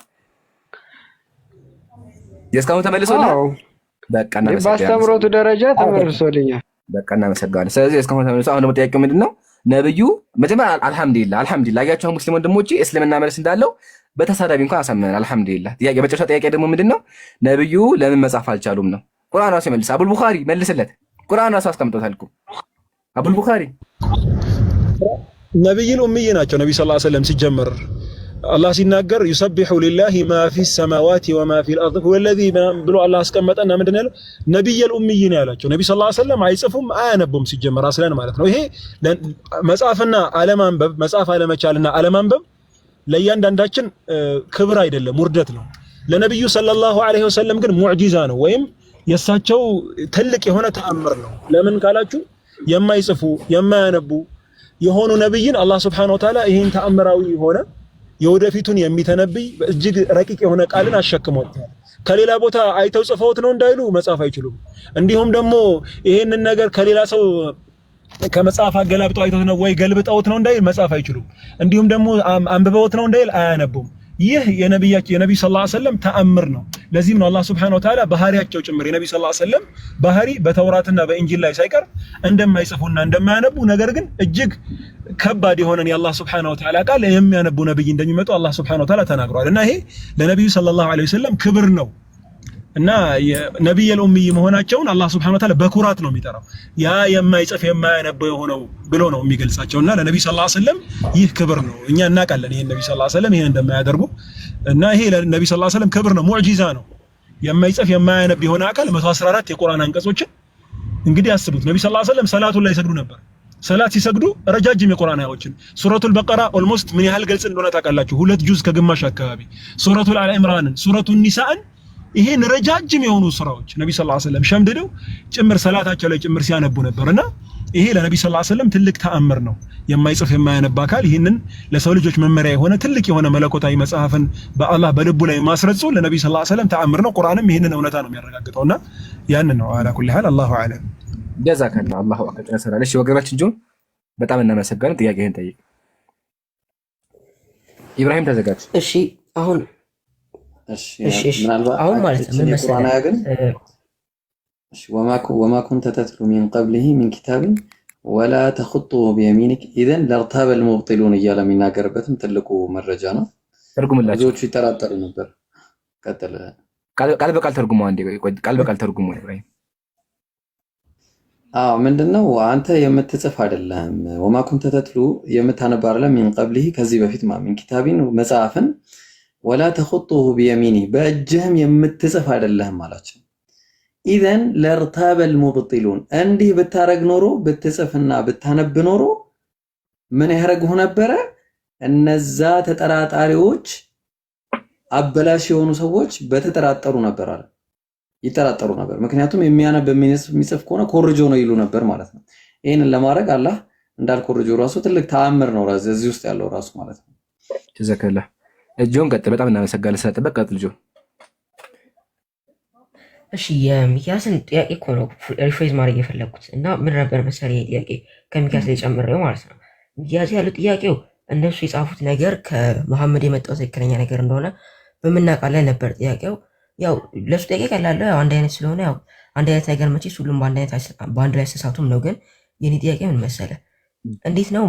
የእስካሁን ተመልሶልሃል? በቃ እናመሰግናለን። በአስተምሮቱ ደረጃ ተመልሶልኛል። በቃ እናመሰግናለን። ስለዚህ እስካሁን ተመልሶ አሁን ደግሞ ጥያቄው ምንድነው? ነብዩ መጀመሪያ አልሐምዱሊላህ አያችሁ ሙስሊም ወንድሞቼ እስልምና መልስ እንዳለው በተሳዳቢ እንኳን አሳምነን አልሐምዱሊላህ። ጥያቄ መጨረሻ ጥያቄ ደግሞ ምንድነው? ነብዩ ለምን መጻፍ አልቻሉም ነው። ቁርአን ራሱ ይመልስ። አቡል ቡኻሪ መልስለት። ቁርአን ራሱ አስቀምጦታል እኮ አቡል ቡኻሪ። ነብዩል ኡምይ ናቸው። ነብዩ ሰለላሁ ዐለይሂ ወሰለም ሲጀመር አላህ ሲናገር ዩሰቢሑ ሊላሂ ማ ፊስ ሰማዋቲ ወማ ፊል አርድ ወለዚ ብሎ አላህ አስቀመጠና ምንድነው ያለው? ነብዩል ኡምይ ነው ያላቸው። ነብዩ ሰለላሁ ዐለይሂ ወሰለም አይጽፉም አያነቡም ሲጀመር አስለን ማለት ነው። ይሄ መጻፍና አለማንበብ መጻፍ አለመቻልና አለማንበብ ለእያንዳንዳችን ክብር አይደለም፣ ውርደት ነው። ለነብዩ ሰለላሁ ዐለይሂ ወሰለም ግን ሙዕጂዛ ነው ወይም የሳቸው ትልቅ የሆነ ተአምር ነው። ለምን ካላችሁ የማይጽፉ የማያነቡ የሆኑ ነብይን አላህ Subhanahu Wa Ta'ala ይሄን ተአምራዊ የሆነ የወደፊቱን የሚተነብይ እጅግ ረቂቅ የሆነ ቃልን አሸክሞታል። ከሌላ ቦታ አይተው ጽፈውት ነው እንዳይሉ መጻፍ አይችሉም። እንዲሁም ደግሞ ይሄንን ነገር ከሌላ ሰው ከመጽሐፍ አገላብጠው አይተው ነው ወይ ገልብጠውት ነው እንዳይል መጻፍ አይችሉም። እንዲሁም ደግሞ አንብበውት ነው እንዳይል አያነቡም። ይህ የነብዩ ሰለላሁ ዐለይሂ ወሰለም ተአምር ነው። ለዚህም ነው አላህ Subhanahu Wa Ta'ala ባህሪያቸው ጭምር የነብዩ ሰለላሁ ዐለይሂ ወሰለም ባህሪ በተውራትና በእንጂል ላይ ሳይቀር እንደማይጽፉና እንደማያነቡ ነገር ግን እጅግ ከባድ የሆነን የአላህ Subhanahu Wa Ta'ala ቃል የሚያነቡ ነብይ እንደሚመጡ አላህ Subhanahu Wa Ta'ala ተናግሯል። እና ይሄ ለነብዩ ሰለላሁ ዐለይሂ ወሰለም ክብር ነው እና ነብዩል ኡምይ መሆናቸውን አላህ Subhanahu Wa Ta'ala በኩራት ነው የሚጠራው። ያ የማይጽፍ የማያነበው የሆነው ብሎ ነው የሚገልጻቸውና ለነብዩ ሰለላሁ ዐለይሂ ወሰለም ይህ ክብር ነው። እኛ እናውቃለን ይሄን ነብዩ ሰለላሁ ዐለይሂ ወሰለም ይሄን እንደማያደርጉ እና ይሄ ለነብዩ ሰለላሁ ዐለይሂ ወሰለም ክብር ነው፣ ሙዕጂዛ ነው። የማይጽፍ የማያነብ የሆነ አካል 114 የቁርአን አንቀጾችን እንግዲህ አስቡት። ነብዩ ሰለላሁ ዐለይሂ ወሰለም ሰላቱን ላይ ይሰግዱ ነበር። ሰላት ሲሰግዱ ረጃጅም የቁርአን አያዎችን ሱረቱል በቀራ ኦልሞስት ምን ያህል ግልጽ እንደሆነ ታውቃላችሁ? 2 ጁዝ ከግማሽ አካባቢ። ሱረቱል አሊ ኢምራንን፣ ሱረቱን ኒሳን ይሄን ረጃጅም የሆኑ ሱራዎች ነብዩ ሰለላሁ ዐለይሂ ወሰለም ሸምድደው ጭምር ሰላታቸው ላይ ጭምር ሲያነቡ ነበርና ይሄ ለነብዩ ሰለላሁ ዐለይሂ ወሰለም ትልቅ ተአምር ነው። የማይጽፍ የማያነብ አካል ይህንን ለሰው ልጆች መመሪያ የሆነ ትልቅ የሆነ መለኮታዊ መጽሐፍን በአላህ በልቡ ላይ ማስረጹ ለነብዩ ሰለላሁ ዐለይሂ ወሰለም ተአምር ነው። ቁርአንም ይህንን እውነታ ነው የሚያረጋግጠውና ያንን ነው አላ ኩሊ ሐል አላሁ አለም። ጀዛከላ አላሁ አክበር ያሰራልሽ ወገናችን ጆን በጣም እናመሰግናለን። ጥያቄህን ጠይቅ ኢብራሂም ተዘጋጅ። እሺ አሁን ምናልባት አሁን ማለት ምን መሰለህ ግን ወማ ኩንተ ተትሉ ሚን ቀብሊሂ ሚን ኪታቢን ወላ ተኹጡሁ ቢየሚኒክ ኢዘን ለርታበ ልሙብጢሉን እያለ የሚናገርበትም ትልቁ መረጃ ነው። ትርጉምላቸው ብዙዎቹ ይጠራጠሩ ነበር። ቀጥል ቃል በቃል ተርጉሞ አንዴ ቃል በቃል ተርጉሞ ኢብራሂም። ምንድነው አንተ የምትጽፍ አይደለም። ወማ ኩንተ ተትሉ የምታነብ አይደለም። ሚን ቀብሊሂ ከዚህ በፊት ሚን ኪታቢን መጽሐፍን ወላ ተኹጡሁ ቢየሚኒ በእጅህም የምትጽፍ አይደለህም አላቸው። ኢዘን ለርታበል ሙብጢሉን እንዲህ ብታረግ ኖሮ ብትጽፍና ብታነብ ኖሮ ምን ያረግሁ ነበረ? እነዛ ተጠራጣሪዎች አበላሽ የሆኑ ሰዎች በተጠራጠሩ ነበር አለ። ይጠራጠሩ ነበር። ምክንያቱም የሚያነብ የሚጽፍ ከሆነ ኮርጆ ነው ይሉ ነበር ማለት ነው። ይሄንን ለማድረግ አላህ እንዳልኮርጆ ራሱ ትልቅ ተአምር ነው እዚህ ውስጥ ያለው ራሱ ማለት ነው። ተዘከለ ጆን ቀጥል። በጣም እናመሰግናለን ስለጠበቅ። ቀጥል ጆን። እሺ የሚኪያስን ጥያቄ እኮ ነው ሪፍሬዝ ማድረግ የፈለግኩት እና ምን ነበር መሰለኝ ጥያቄ ከሚኪያስ ላይ ጨምሬው ማለት ነው። ሚኪያስ ያለው ጥያቄው እነሱ የጻፉት ነገር ከመሐመድ የመጣው ትክክለኛ ነገር እንደሆነ በምናውቃለን ነበር ጥያቄው። ያው ለሱ ጥያቄ ቀላል ነው፣ አንድ አይነት ስለሆነ ያው አንድ አይነት ነገር መቼስ ሁሉም በአንድ ላይ ተሳቱም ነው። ግን የኔ ጥያቄ ምን መሰለ፣ እንዴት ነው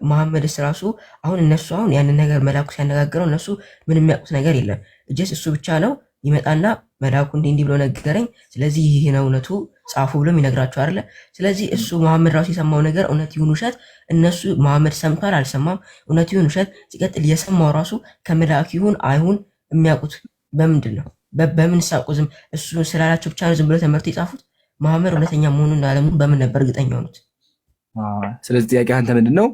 መሐመድስ ራሱ አሁን እነሱ አሁን ያንን ነገር መላኩ ሲያነጋግረው እነሱ ምን የሚያውቁት ነገር የለም። እጀስ እሱ ብቻ ነው ይመጣና መላኩ እንዲህ ብሎ ነገረኝ፣ ስለዚህ ይሄ ነው እውነቱ ጻፉ ብሎም ይነግራቸው አይደለ? ስለዚህ እሱ መሐመድ ራሱ የሰማው ነገር እውነት ይሁን ውሸት እነሱ መሐመድ ሰምቷል አልሰማም፣ እውነት ይሁን ውሸት ሲቀጥል የሰማው ራሱ ከመላኩ ይሁን አይሁን የሚያውቁት በምንድን ነው? በምን ሳቁ? ዝም እሱ ስላላቸው ብቻ ነው ዝም ብሎ ተመርቶ የጻፉት? መሐመድ እውነተኛ መሆኑን አለሙን በምን ነበር እርግጠኛ ሆኑት? ስለዚህ ጥያቄ አንተ ምንድን ነው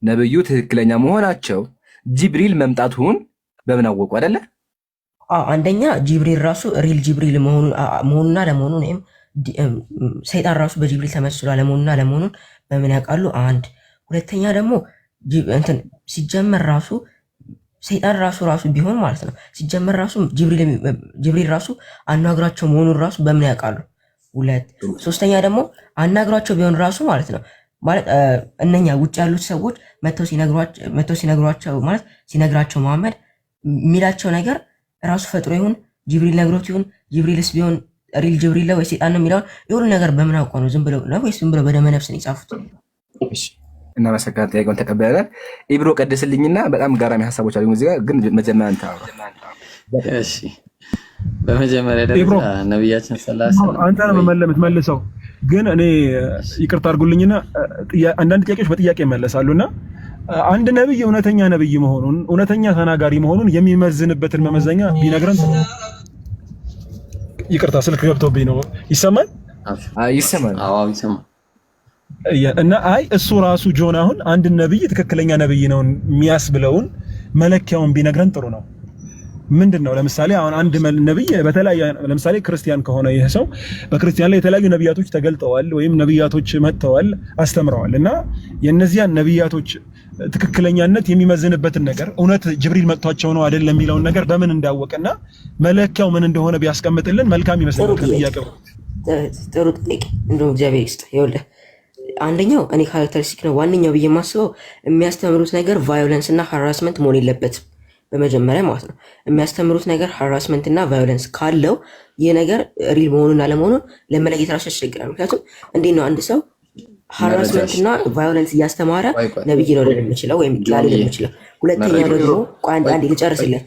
ነብዩ ትክክለኛ መሆናቸው ጅብሪል መምጣቱን በምን አወቁ አይደለ? አንደኛ ጅብሪል ራሱ ሪል ጅብሪል መሆኑና ለመሆኑን ወይም ሰይጣን ራሱ በጅብሪል ተመስሎ አለመሆኑና ለመሆኑን በምን ያውቃሉ? አንድ ሁለተኛ ደግሞ እንትን ሲጀመር ራሱ ሰይጣን ራሱ ቢሆን ማለት ነው ሲጀመር ራሱ ጅብሪል ራሱ አናግሯቸው መሆኑን ራሱ በምን ያውቃሉ? ሁለት ሶስተኛ ደግሞ አናግሯቸው ቢሆን ራሱ ማለት ነው ማለት እነኛ ውጭ ያሉት ሰዎች መተው ሲነግሯቸው ማለት ሲነግራቸው መሐመድ የሚላቸው ነገር ራሱ ፈጥሮ ይሁን ጅብሪል ነግሮት ይሁን ጅብሪልስ ቢሆን ሪል ጅብሪል ነው ወይ ሰይጣን ነው የሚለው የሁሉ ነገር በምን አውቀው ነው? ዝም ብለው ነው ወይስ ዝም ብለው በደመ ነፍስ ነው የጻፉት? እሺ እናመሰግናለን። ጥያቄውን ተቀበላለን። ኢብሮ ቀድስልኝና በጣም ጋራሚ ሀሳቦች አሉ እዚህ ጋር ግን መጀመሪያ አንተ እሺ በመጀመሪያ ደረጃ ነብያችን ሰለላሁ ዐለይሂ ወሰለም አንተ ነው የምትመልሰው፣ ግን እኔ ይቅርታ አድርጉልኝና አንዳንድ ጥያቄዎች በጥያቄ ይመለሳሉና አንድ ነብይ እውነተኛ ነብይ መሆኑን እውነተኛ ተናጋሪ መሆኑን የሚመዝንበትን መመዘኛ ቢነግረን። ይቅርታ ስልክ ገብቶብኝ ነው። ይሰማል? ይሰማል። አዎ ይሰማል። እና እሱ ራሱ ጆን አሁን አንድ ነብይ ትክክለኛ ነብይ ነው የሚያስብለውን መለኪያውን ቢነግረን ጥሩ ነው። ምንድነው? ለምሳሌ አሁን አንድ ነብይ በተለያየ ለምሳሌ ክርስቲያን ከሆነ ይህ ሰው በክርስቲያን ላይ የተለያዩ ነብያቶች ተገልጠዋል ወይም ነብያቶች መጥተዋል አስተምረዋል እና የነዚያን ነብያቶች ትክክለኛነት የሚመዝንበትን ነገር እውነት ጅብሪል መጥቷቸው ነው አይደለም የሚለውን ነገር በምን እንዳወቀና መለኪያው ምን እንደሆነ ቢያስቀምጥልን መልካም ይመስላል። ጥያቄው ጥሩ ጥያቄ እንደው እግዚአብሔር ይስጥ። ይኸውልህ አንደኛው እኔ ካራክተሪስቲክ ነው ዋነኛው ብዬ የማስበው የሚያስተምሩት ነገር ቫዮለንስ እና ሃራስመንት መሆን የለበትም። በመጀመሪያ ማለት ነው የሚያስተምሩት ነገር ሃራስመንት እና ቫዮለንስ ካለው ይህ ነገር ሪል መሆኑን አለመሆኑን ለመለየት ራሱ ያስቸግራል። ምክንያቱም እንዴት ነው አንድ ሰው ሃራስመንት እና ቫዮለንስ እያስተማረ ነብይ ነው ልል የምችለው ወይም ላልል የምችለው? ሁለተኛ ደግሞ አንዴ ልጨርስለት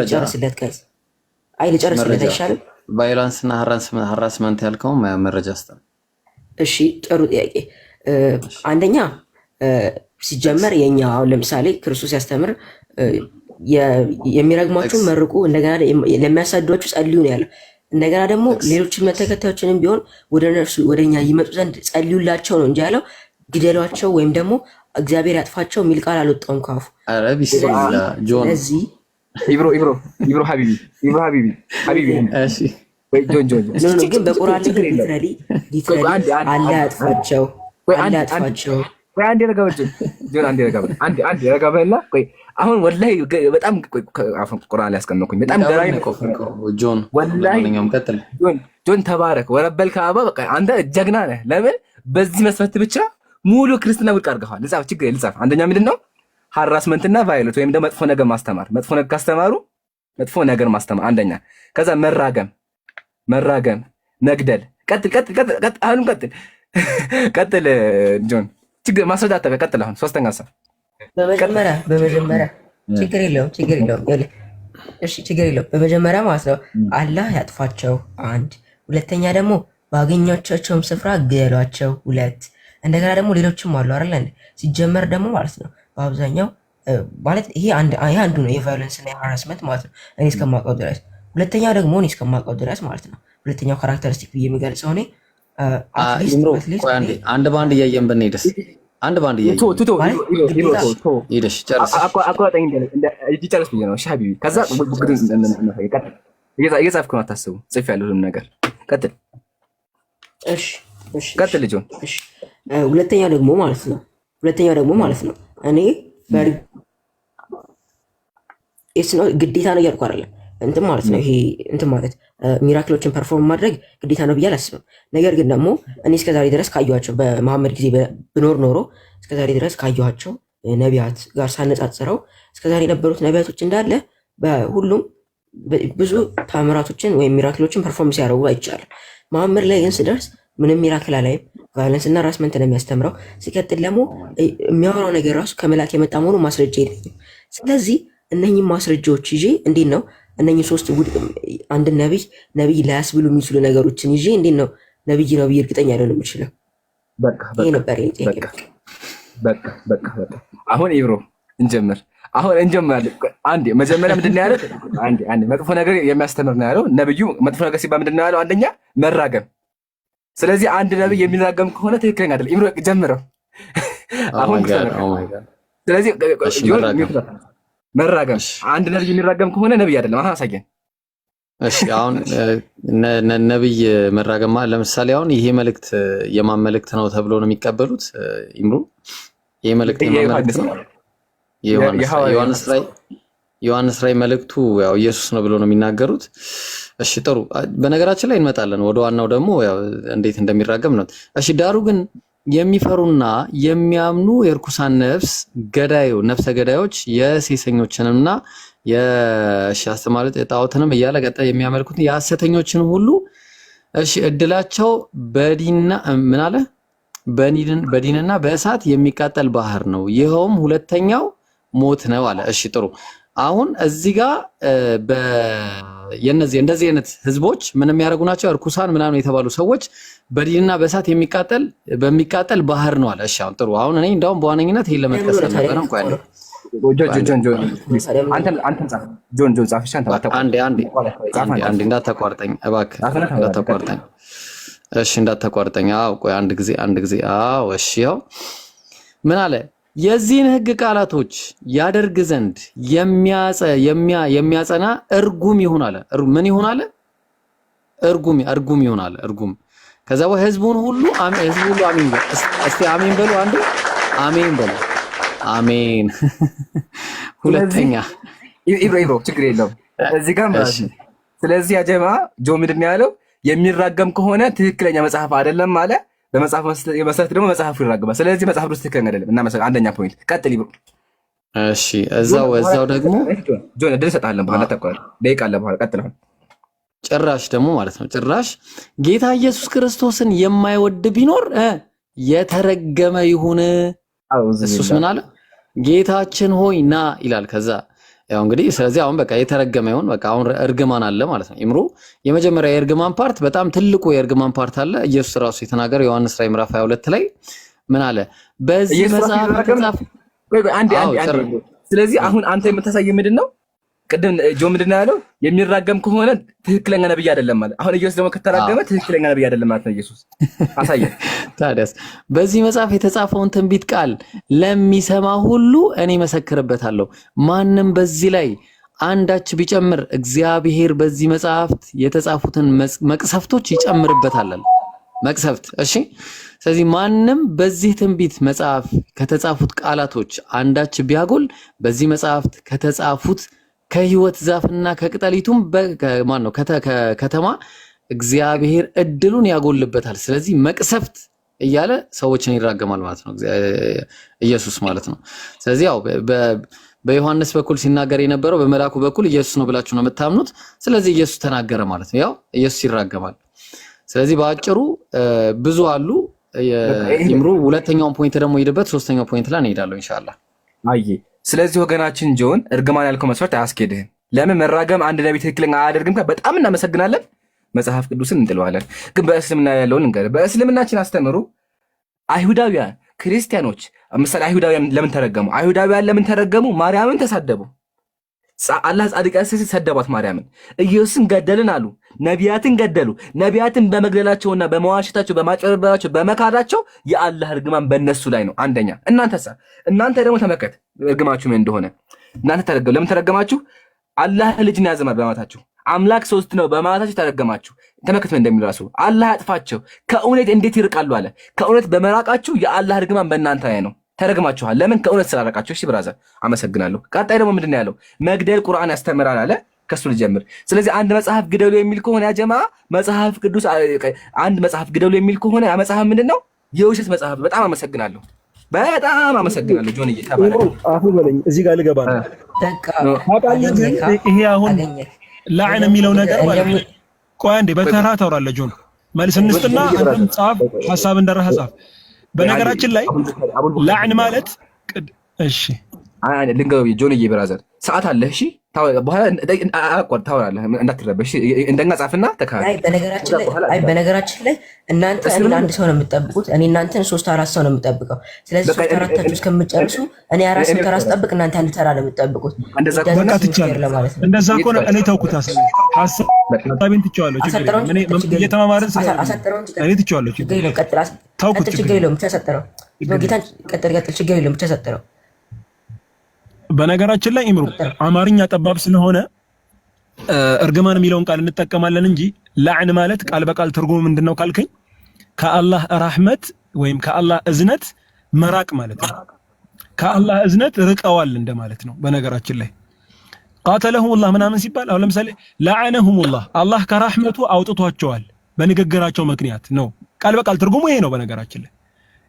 ልጨርስለት ከዚ ልጨርስለት አይሻልም? ቫዮለንስ እና ሃራስመንት ያልከው መረጃ አስተም። እሺ ጥሩ ጥያቄ። አንደኛ ሲጀመር የኛ አሁን ለምሳሌ ክርስቶስ ያስተምር የሚረግሟችሁን መርቁ፣ እንደገና ለሚያሳድዷችሁ ጸልዩ ነው ያለው። እንደገና ደግሞ ሌሎችን ተከታዮችንም ቢሆን ወደ እነርሱ ወደኛ ይመጡ ዘንድ ጸልዩላቸው ነው እንጂ ያለው ግደሏቸው ወይም ደግሞ እግዚአብሔር ያጥፋቸው የሚል ቃል አልወጣውም ካፉ። ኧረ ቢስሚላህ ጆን እዚህ ኢብሮ ሀቢቢ እሺ ወይ ጆን ግን በቁርአን ላይ ሊትራሊ አለ ያጥፋቸው አለ ያጥፋቸው። ወይ አንዴ ረጋ በልና ቆይ አሁን ወላሂ በጣም ቁርአን ላይ ያስቀመጥኩኝ በጣም ገራሚ ነው። ጆን ወላሂ ጆን ተባረክ ወረበል ከአባ በቃ አንተ ጀግና ነህ። ለምን በዚህ መስፈርት ብቻ ሙሉ ክርስትና ውድቅ አድርገዋል። ልጻፍ ችግር ልጻፍ። አንደኛ ምንድነው ሃራስመንትና ቫዮለንስ ወይም ደግሞ መጥፎ ነገር ማስተማር። መጥፎ ነገር ካስተማሩ መጥፎ ነገር ማስተማር አንደኛ። ከዛ መራገም፣ መግደል። ቀጥል አሁን ቀጥል ጆን ችግር ማስረዳት ቀጥል። አሁን ሶስተኛ ሀሳብ በመጀመሪያ ችግር የለውም እሺ ችግር የለውም። በመጀመሪያ ማለት ነው አላህ ያጥፋቸው አንድ፣ ሁለተኛ ደግሞ ባገኛቸውም ስፍራ ግደሏቸው ሁለት፣ እንደገና ደግሞ ሌሎችም አሉ አይደል? ሲጀመር ደግሞ ማለት ነው በአብዛኛው ማለት ይሄ አንዱ ነው የቫዮለንስ እና የሃራስመንት ማለት ነው እኔ እስከማውቀው ድረስ። ሁለተኛው ደግሞ እኔ እስከማውቀው ድረስ ማለት ነው ሁለተኛው ካራክተሪስቲክ ብዬ የሚገልጸው እኔ አንድ በአንድ እያየን ብንሄድስ? አንድ በአንድ እያየን ጨርስ ብዬ ነው ሀቢቢ። ከዛ እየጻፍክ ነው አታስቡ፣ ጽፌያለሁ ሁሉም ነገር። ቀጥል ቀጥል ልጆን። ሁለተኛው ደግሞ ማለት ነው እኔ ግዴታ ነው እያልኩ አይደለም እንትን ማለት ነው። ይሄ እንትን ማለት ሚራክሎችን ፐርፎርም ማድረግ ግዴታ ነው ብዬ አላስብም። ነገር ግን ደግሞ እኔ እስከዛሬ ድረስ ካየኋቸው በመሐመድ ጊዜ ብኖር ኖሮ እስከዛሬ ድረስ ካየኋቸው ነቢያት ጋር ሳነጻጽረው እስከዛሬ የነበሩት ነቢያቶች እንዳለ በሁሉም ብዙ ታምራቶችን ወይም ሚራክሎችን ፐርፎርም ሲያደርጉ አይቻልም። መሐመድ ላይ ግን ስደርስ ምንም ሚራክል አላይም። ቫዮለንስ እና ራስመንት ነው የሚያስተምረው። ሲቀጥል ደግሞ የሚያወራው ነገር ራሱ ከመላክ የመጣ መሆኑ ማስረጃ የለኝም። ስለዚህ እነኚህ ማስረጃዎች ይዤ እንዴት ነው እነኚህ ሶስት አንድን ነቢይ ላያስብሉ የሚችሉ ነገሮችን ይዤ እንዴት ነው ነቢይ ነው ብዬ እርግጠኛ አይደለም የምችለው? ይሄ ነበር በቃ አሁን ኢብሮ እንጀምር። አንዴ መጀመሪያ ምንድን ነው ያለው? አንዴ መጥፎ ነገር የሚያስተምር ነው ያለው ነብዩ። መጥፎ ነገር ሲባል ምንድን ነው ያለው? አንደኛ መራገም። ስለዚህ አንድ ነብይ የሚራገም ከሆነ ትክክለኛ አይደለም። ኢብሮ ጀምረው አሁን። ስለዚህ መራገም አንድ ነብይ የሚራገም ከሆነ ነብይ አይደለም። አሳየን። እሺ አሁን ነብይ መራገም ማለት ለምሳሌ አሁን ይሄ መልእክት የማን መልእክት ነው ተብሎ ነው የሚቀበሉት? ኢምሩ ይሄ መልእክት የማን መልእክት ነው? ዮሐንስ ላይ መልእክቱ ያው ኢየሱስ ነው ብሎ ነው የሚናገሩት። እሺ ጥሩ። በነገራችን ላይ እንመጣለን ወደ ዋናው ደግሞ ያው እንዴት እንደሚራገም ነው። እሺ ዳሩ ግን የሚፈሩና የሚያምኑ የርኩሳን ነፍሰ ገዳዮች የሴሰኞችንና የሻስተማለት የጣዖትንም እያለ ቀጣይ የሚያመልኩት የሐሰተኞችን ሁሉ እሺ እድላቸው በዲንና በእሳት የሚቃጠል ባህር ነው፣ ይኸውም ሁለተኛው ሞት ነው አለ። እሺ ጥሩ። አሁን እዚህ ጋር እንደዚህ አይነት ህዝቦች ምን የሚያደርጉ ናቸው? እርኩሳን ምናምን የተባሉ ሰዎች በዲንና በእሳት በሚቃጠል ባህር ነው አለ። እሺ አሁን ጥሩ። አሁን እኔ እንደውም በዋነኝነት ይሄን ለመጥቀስ ነበር ነው። ቆይ አንዴ እንዳታቋርጠኝ እባክህ፣ እንዳታቋርጠኝ። እሺ እንዳታቋርጠኝ። አዎ ቆይ አንድ ጊዜ። አዎ እሺ። ያው ምን አለ? የዚህን ህግ ቃላቶች ያደርግ ዘንድ የሚያጸና እርጉም ይሁን አለ። ምን ይሁን አለ? እርጉም ይሁን አለ። እርጉም። ከዛ ህዝቡን ሁሉ አሜን በሉ። እስቲ አሜን በሉ። አንዴ አሜን በሉ። አሜን። ሁለተኛ ኢብሮ ችግር የለውም እዚህ ጋር ማለት ነው። ስለዚህ አጀማ ጆ ምንድን ነው ያለው? የሚራገም ከሆነ ትክክለኛ መጽሐፍ አይደለም አለ። በመጽሐፍ መሰረት ደግሞ መጽሐፉ ይራገማል። ስለዚህ መጽሐፍ ውስጥ ትክክለኛ አይደለም እና አንደኛ ፖይንት። ቀጥል ኢብሮ። እሺ እዛው ደግሞ ጆ ድል ሰጣለን በኋላ ተቋል ደቂቃ አለ በኋላ ቀጥል። ጭራሽ ደግሞ ማለት ነው ጭራሽ ጌታ ኢየሱስ ክርስቶስን የማይወድ ቢኖር የተረገመ ይሁን። እሱስ ምን አለ? ጌታችን ሆይ ና ይላል። ከዛ ያው እንግዲህ ስለዚህ አሁን በቃ የተረገመ ይሁን። በቃ አሁን እርግማን አለ ማለት ነው። ኢምሩ የመጀመሪያ የእርግማን ፓርት በጣም ትልቁ የእርግማን ፓርት አለ። ኢየሱስ ራሱ የተናገረው ዮሐንስ ራዕይ ምዕራፍ 22 ላይ ምን አለ? በዚህ መጽሐፍ ተጻፈ። አንዴ ስለዚህ አሁን አንተ የምታሳየው ምንድን ነው? ቅድም ጆ ምንድን ነው ያለው? የሚራገም ከሆነ ትክክለኛ ነብይ አይደለም ማለት። አሁን ኢየሱስ ደግሞ ከተራገመ ትክክለኛ ነብይ አይደለም ማለት ነው። ኢየሱስ አሳየን። ታዲያስ በዚህ መጽሐፍ የተጻፈውን ትንቢት ቃል ለሚሰማ ሁሉ እኔ መሰክርበታለሁ። ማንም በዚህ ላይ አንዳች ቢጨምር እግዚአብሔር በዚህ መጽሐፍት የተጻፉትን መቅሰፍቶች ይጨምርበታል። መቅሰፍት። እሺ ስለዚህ ማንም በዚህ ትንቢት መጽሐፍ ከተጻፉት ቃላቶች አንዳች ቢያጎል በዚህ መጽሐፍት ከተጻፉት ከህይወት ዛፍና ከቅጠሊቱም ከተማ እግዚአብሔር እድሉን ያጎልበታል። ስለዚህ መቅሰፍት እያለ ሰዎችን ይራገማል ማለት ነው ኢየሱስ ማለት ነው። ስለዚህ ያው በዮሐንስ በኩል ሲናገር የነበረው በመልአኩ በኩል ኢየሱስ ነው ብላችሁ ነው የምታምኑት። ስለዚህ ኢየሱስ ተናገረ ማለት ነው። ያው ኢየሱስ ይራገማል። ስለዚህ በአጭሩ ብዙ አሉ። ይምሩ ሁለተኛውን ፖይንት ደግሞ ሄድበት፣ ሶስተኛው ፖይንት ላይ እንሄዳለን ኢንሻአላህ። ስለዚህ ወገናችን ጆን እርግማን ያልከው መስፈርት አያስኬድህም። ለምን መራገም አንድ ነቢይ ትክክለኛ አያደርግም? በጣም እናመሰግናለን። መጽሐፍ ቅዱስን እንጥለዋለን። ግን በእስልምና ያለውን እንገር። በእስልምናችን አስተምሩ አይሁዳውያን ክርስቲያኖች፣ ምሳሌ አይሁዳውያን ለምን ተረገሙ? አይሁዳውያን ለምን ተረገሙ? ማርያምን ተሳደቡ። አላህ ጻድቃ ሲል ሰደቧት ማርያምን። ኢየሱስን ገደልን አሉ። ነቢያትን ገደሉ። ነቢያትን በመግደላቸውና በመዋሸታቸው በማጭበርበራቸው በመካዳቸው የአላህ እርግማን በእነሱ ላይ ነው። አንደኛ እናንተ ደግሞ ተመከት እርግማችሁ ምን እንደሆነ። እናንተ ተረገሙ። ለምን ተረገማችሁ? አላህ ልጅን ያዘማል በማለታችሁ። አምላክ ሶስት ነው በማለታችሁ ተረገማችሁ። ተመከት ምን እንደሚል ራሱ አላህ ያጥፋቸው። ከእውነት እንዴት ይርቃሉ አለ። ከእውነት በመራቃችሁ የአላህ እርግማን በእናንተ ላይ ነው። ተረግማችኋል። ለምን? ከእውነት ስላራቃችሁ። እሺ ብራዘር አመሰግናለሁ። ቀጣይ ደግሞ ምንድን ነው ያለው? መግደል ቁርአን ያስተምራል አለ። ከሱ ልጀምር። ስለዚህ አንድ መጽሐፍ ግደሉ የሚል ከሆነ ያ ጀማ መጽሐፍ ቅዱስ አንድ መጽሐፍ ግደሉ የሚል ከሆነ ያ መጽሐፍ ምንድን ነው? የውሸት መጽሐፍ። በጣም አመሰግናለሁ። በጣም አመሰግናለሁ ጆንዬ። ተባረክ። አፉ በለኝ። እዚህ ጋር ልገባ ነው። ይሄ አሁን ላዕን የሚለው ነገር ማለት ነው። ቆይ አንዴ በተራ ታወራለህ ጆን። መልስ እንስጥና አንተም ጻፍ፣ ሐሳብ እንደራህ ጻፍ። በነገራችን ላይ ላዕን ማለት እሺ ልንገው ጆንዬ ብራዘር ሰዓት አለ። እሺ በኋላ አቋርጥ ታወራለህ፣ እንዳትረበሽ። እንደኛ ጻፍና ተካሄድ። በነገራችን ላይ እናንተ እኔን አንድ ሰው ነው የምትጠብቁት፣ እኔ እናንተን 3-4 ሰው ነው የምጠብቀው። ስለዚህ 3-4ታችሁ እስከምትጨርሱ እኔ 4 ተራ ስጠብቅ እናንተ አንድ ተራ ነው የምትጠብቁት። እንደዛ ከሆነ እኔ ተውኩት። ሐሳቤን ትቼዋለሁ። እኔ እየተማማርን እኔ ትቼዋለሁ። ተውኩት። ችግር የለውም ብቻ ሰጠረው። ጌታን ቀጥል፣ ችግር የለውም ብቻ ሰጠረው። በነገራችን ላይ ኢምሩ አማርኛ ጠባብ ስለሆነ እርግማን የሚለውን ቃል እንጠቀማለን እንጂ ላዕን ማለት ቃል በቃል ትርጉሙ ምንድነው ካልከኝ ከአላህ ረህመት ወይም ከአላህ እዝነት መራቅ ማለት ነው። ከአላህ እዝነት ርቀዋል እንደማለት ነው። በነገራችን ላይ ቃተለሁሙላህ ምናምን ሲባል አሁን ለምሳሌ ለዓነሁሙላህ አላህ ከራህመቱ አውጥቷቸዋል በንግግራቸው ምክንያት ነው። ቃል በቃል ትርጉሙ ይሄ ነው። በነገራችን ላይ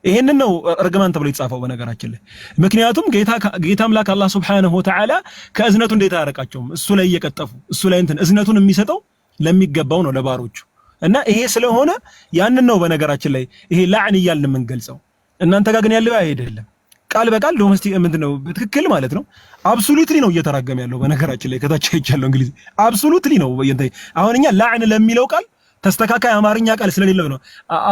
ይሄንን ነው እርግማን ተብሎ የተጻፈው በነገራችን ላይ። ምክንያቱም ጌታ አምላክ አላህ Subhanahu Wa Ta'ala ከእዝነቱ እንዴት አያረቃቸውም? እሱ ላይ እየቀጠፉ እሱ ላይ እዝነቱን የሚሰጠው ለሚገባው ነው ለባሮቹ። እና ይሄ ስለሆነ ያንን ነው በነገራችን ላይ ይሄ ላዕን እያልን የምንገልጸው። እናንተ ጋር ግን ያለው አይደለም። ቃል በቃል ዶሜስቲክ ምንድነው በትክክል ማለት ነው። አብሶሉትሊ ነው እየተራገመ ያለው በነገራችን ላይ። ከታች አይቻለሁ እንግሊዝ አብሶሉትሊ ነው። አሁን እኛ ላዕን ለሚለው ቃል ተስተካካይ አማርኛ ቃል ስለሌለው ነው።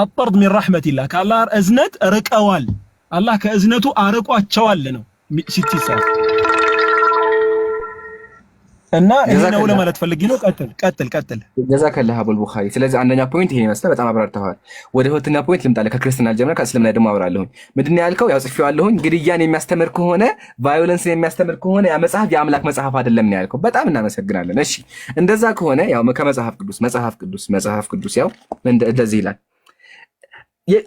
አጠርድ ሚን ረሕመቲላህ ከአላህ እዝነት ርቀዋል፣ አላህ ከእዝነቱ አርቋቸዋል ነው ሲትሳፍ እና ይሄ ነው ለማለት ፈልጌ ነው። ቀጥል። ጀዛከላህ አቡል ቡኻሪ። ስለዚህ አንደኛ ፖይንት ይሄ መስለ በጣም አብራርተዋል። ወደ ሁለተኛ ፖይንት ልምጣለህ። ከክርስትና ጀምረህ ከእስልምና ደግሞ አብራለሁኝ። ምንድነው ያልከው? ያው ጽፌዋለሁኝ። ግድያን የሚያስተምር ከሆነ ቫዮለንስን የሚያስተምር ከሆነ ያ መጽሐፍ የአምላክ መጽሐፍ አይደለም ነው ያልከው። በጣም እናመሰግናለን። እሺ እንደዛ ከሆነ ያው ከመጽሐፍ ቅዱስ ያው እንደዚህ ይላል።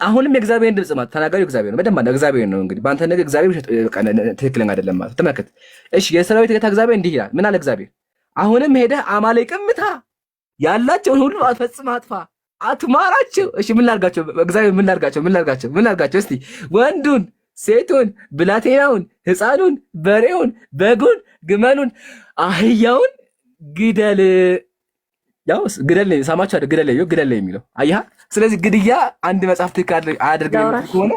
አሁንም የእግዚአብሔርን ድምጽ ማለት ተናጋሪው እግዚአብሔር ነው። በደንብ እግዚአብሔር ነው። እንግዲህ በአንተ ነገር እግዚአብሔር ትክክለኛ አይደለም ማለት ተመልከት። እሺ የሰራዊት ጌታ እግዚአብሔር እንዲህ ይላል። ምን አለ እግዚአብሔር? አሁንም ሄደህ አማሌቅን ምታ፣ ያላቸውን ሁሉ ፈጽመህ አጥፋ፣ አትማራቸው። እሺ ምን ላድርጋቸው? እግዚአብሔር ምን ላድርጋቸው? እስቲ ወንዱን፣ ሴቱን፣ ብላቴናውን፣ ሕፃኑን፣ በሬውን፣ በጉን፣ ግመሉን፣ አህያውን ግደል። ያው ግደል ነው ሰማችሁ አይደል? ግደል ነው የሚለው አየህ። ስለዚህ ግድያ አንድ መጽሐፍ ትክክል አያደርግም ከሆነ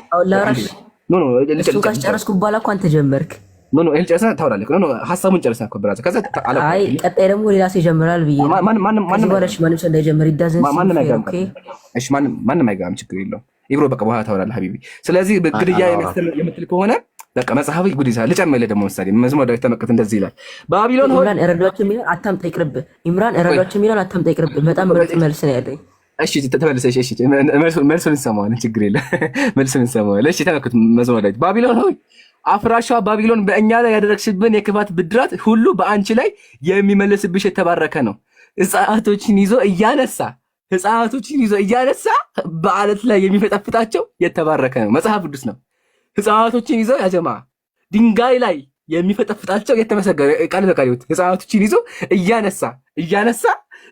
ኖ እሱ ካስጨረስኩ በኋላ እኮ አንተ ጀመርክ። ኖ ይሄን ጨርሰህ ታወራለህ። ኖ ሐሳቡን ጨርሰህ እኮ ብራዘር። ከዛ አይ ቀጣይ ደግሞ ሌላ ሰው ይጀምራል ብዬ ማንም ሰው እንዳይጀምር ይዳዘን። ማንም አይገባም፣ ችግር የለውም። ኢብሮ በቃ በኋላ ታወራለህ ሀቢቢ። ስለዚህ ግድያ የምትል ከሆነ በቃ መጽሐፍ ጉድ ይዛል። ልጨምርልህ ደግሞ ምሳሌ መዝሙር ዳዊት ተመልከት፣ እንደዚህ ይላል። ባቢሎን ሆይ ኢምራን እረዷቸው የሚለውን አታምጣ ይቅርብህ። ኢምራን እረዷቸው የሚለውን አታምጣ ይቅርብህ። በጣም ምርጥ መልስ ነው ያለኝ። እሺ ተመለሰሽ። እሺ መልሱን እንሰማዋለን፣ ችግር የለም። መልሱን እንሰማዋለን። እሺ ተመልከት መዝሙር ዳዊት። ባቢሎን ሆይ አፍራሿ ባቢሎን በእኛ ላይ ያደረግሽብን የክፋት ብድራት ሁሉ በአንቺ ላይ የሚመለስብሽ የተባረከ ነው። ሕፃናቶችን ይዞ እያነሳ በአለት ላይ የሚፈጠፍጣቸው የተባረከ ነው። መጽሐፍ ቅዱስ ነው። ሕፃናቶችን ይዞ ያጀማ ድንጋይ ላይ የሚፈጠፍጣቸው የተመሰገነ ቃል በቃል ይሁት። ሕፃናቶችን ይዞ እያነሳ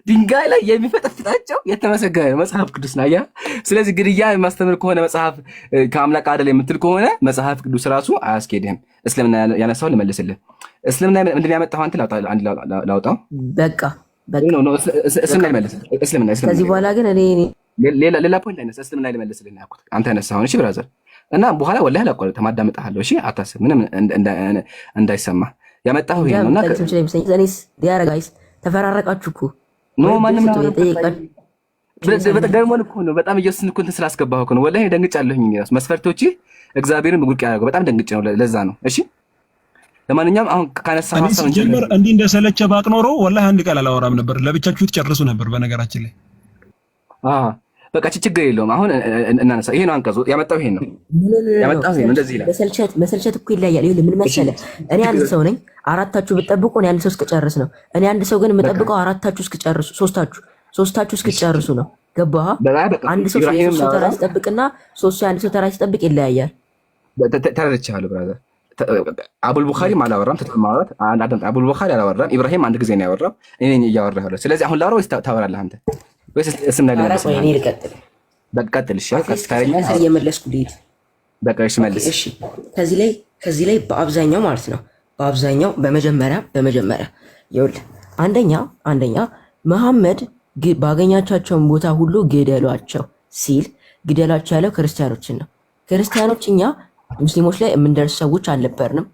ድንጋይ ላይ የሚፈጠፍጣቸው የተመሰገነ መጽሐፍ ቅዱስ ነው። አያ ስለዚህ ግድያ የማስተምር ከሆነ መጽሐፍ ከአምላክ አይደል የምትል ከሆነ መጽሐፍ ቅዱስ ራሱ አያስኬድህም። እስልምና ያነሳው ልመልስልህ። እስልምና ምንድን ያመጣው አንተ ላውጣው በቃ እስልምና ልመልስልህ። እስልምና ከዚህ በኋላ ግን እኔ ሌላ ፖይንት ላይ እስልምና ልመልስልህ ነው ያልኩት። አንተ ያነሳውን እሺ ብራዘር እና በኋላ ወላሂ ላቋርጥ ተማዳምጣለሁ። እሺ አታስብ፣ ምንም እንዳይሰማ። ያመጣው ይሄ ነውና ዲያረጋይስ ተፈራረቃችሁ እኮ ኖ ማንም ነው ደግሞ እኮ ነው በጣም ኢየሱስን እኮ እንትን ስላስገባሁ እኮ ነው ወላሂ ደንግጫለሁኝ። እራስ መስፈርቶች እግዚአብሔርን በጉልቅ ያደረገው በጣም ደንግጬ ነው። ለዛ ነው። እሺ ለማንኛውም አሁን ካነሳ ሐሳብ ጀመር እንዲህ እንደሰለቸ ባቅ ኖሮ ወላሂ አንድ ቃል አላወራም ነበር። ለብቻችሁ ትጨርሱ ነበር። በነገራችን ላይ በቃ ችግር የለውም። አሁን እናነሳ። ይሄ ነው አንቀጹ ያመጣው ይሄ ነው ያመጣው ይሄ ነው። እንደዚህ ይላል። መሰልቸት እኮ ይለያያል። ይኸውልህ ምን መሰለህ፣ እኔ አንድ ሰው ነኝ፣ አራታችሁ ብትጠብቁ እኔ አንድ ሰው እስክጨርስ ነው። እኔ አንድ ሰው ግን የምጠብቀው አራታችሁ እስክጨርሱ፣ ሶስታችሁ እስክጨርሱ ነው። ገባህ? አንድ ሰው ሶስት ሰው ተራ ሲጠብቅና ሶስት ሰው አንድ ሰው ተራ ሲጠብቅ ይለያያል። ተረድቻለሁ ብራዘር። አቡል ቡኻሪም አላወራም። ተጠማራት አንድ አቡል ቡኻሪ አላወራም። ኢብራሂም አንድ ጊዜ ነው ያወራው። እኔ ነኝ እያወራሁ ያለው። ስለዚህ አሁን ላውራው ታወራለህ አንተ ወይስ እስም ላይ ነው? እኔ ልቀጥል። በቀጥል። እሺ ካስካረኛ እየመለስኩ ልሂድ። በቃ እሺ መልስ። እሺ ከዚህ ላይ በአብዛኛው ማለት ነው በአብዛኛው በመጀመሪያ ይኸውልህ አንደኛ መሐመድ ባገኛቸውን ቦታ ሁሉ ግደሏቸው ሲል ግደሏቸው ያለው ክርስቲያኖችን ነው። ክርስቲያኖች እኛ ሙስሊሞች ላይ የምንደርስ ሰዎች አልነበርንም።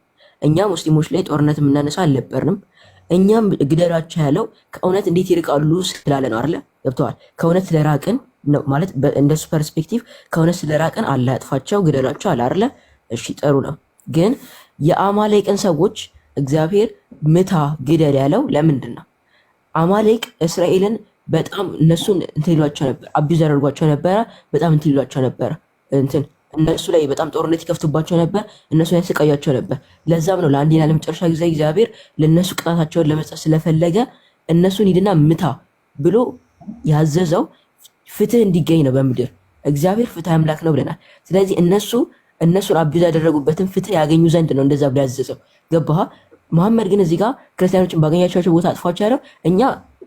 እኛ ሙስሊሞች ላይ ጦርነት የምናነሳ አልነበርንም። እኛም ግደሏቸው ያለው ከእውነት እንዴት ይርቃሉ ስላለ ነው አይደለ? ገብተዋል። ከእውነት ስለራቅን ነው ማለት እንደሱ ፐርስፔክቲቭ ከእውነት ስለራቅን አላህ ያጥፋቸው ግደሏቸው አለ አይደለ? እሺ ጥሩ ነው። ግን የአማሌቅን ሰዎች እግዚአብሔር ምታ ግደል ያለው ለምንድን ነው? አማሌቅ እስራኤልን በጣም እነሱን እንትን ይሏቸው ነበር፣ አቢዝ ያደርጓቸው ነበረ። በጣም እንትን ይሏቸው ነበረ፣ እንትን እነሱ ላይ በጣም ጦርነት ይከፍቱባቸው ነበር፣ እነሱን ያሰቃያቸው ነበር። ለዛም ነው ለአንዴና ለመጨረሻ ጊዜ እግዚአብሔር ለእነሱ ቅጣታቸውን ለመስጠት ስለፈለገ እነሱን ሂድና ምታ ብሎ ያዘዘው ፍትህ እንዲገኝ ነው በምድር። እግዚአብሔር ፍትህ አምላክ ነው ብለናል። ስለዚህ እነሱን አቢዝ ያደረጉበትን ፍትህ ያገኙ ዘንድ ነው እንደዛ ብሎ ያዘዘው። ገባህ? መሐመድ ግን እዚህ ጋር ክርስቲያኖችን ባገኛቸው ቦታ አጥፏቸው ያለው እኛ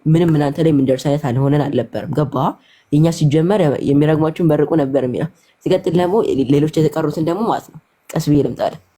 ምንም እናንተ ላይ የምንደርስ አይነት አልሆነን አልነበረም። ገባህ? የኛ ሲጀመር የሚረግሟችሁን በርቁ ነበር የሚለው። ሲቀጥል ደግሞ ሌሎች የተቀሩትን ደግሞ ማለት ነው ቀስ ብዬ ልምጣልህ።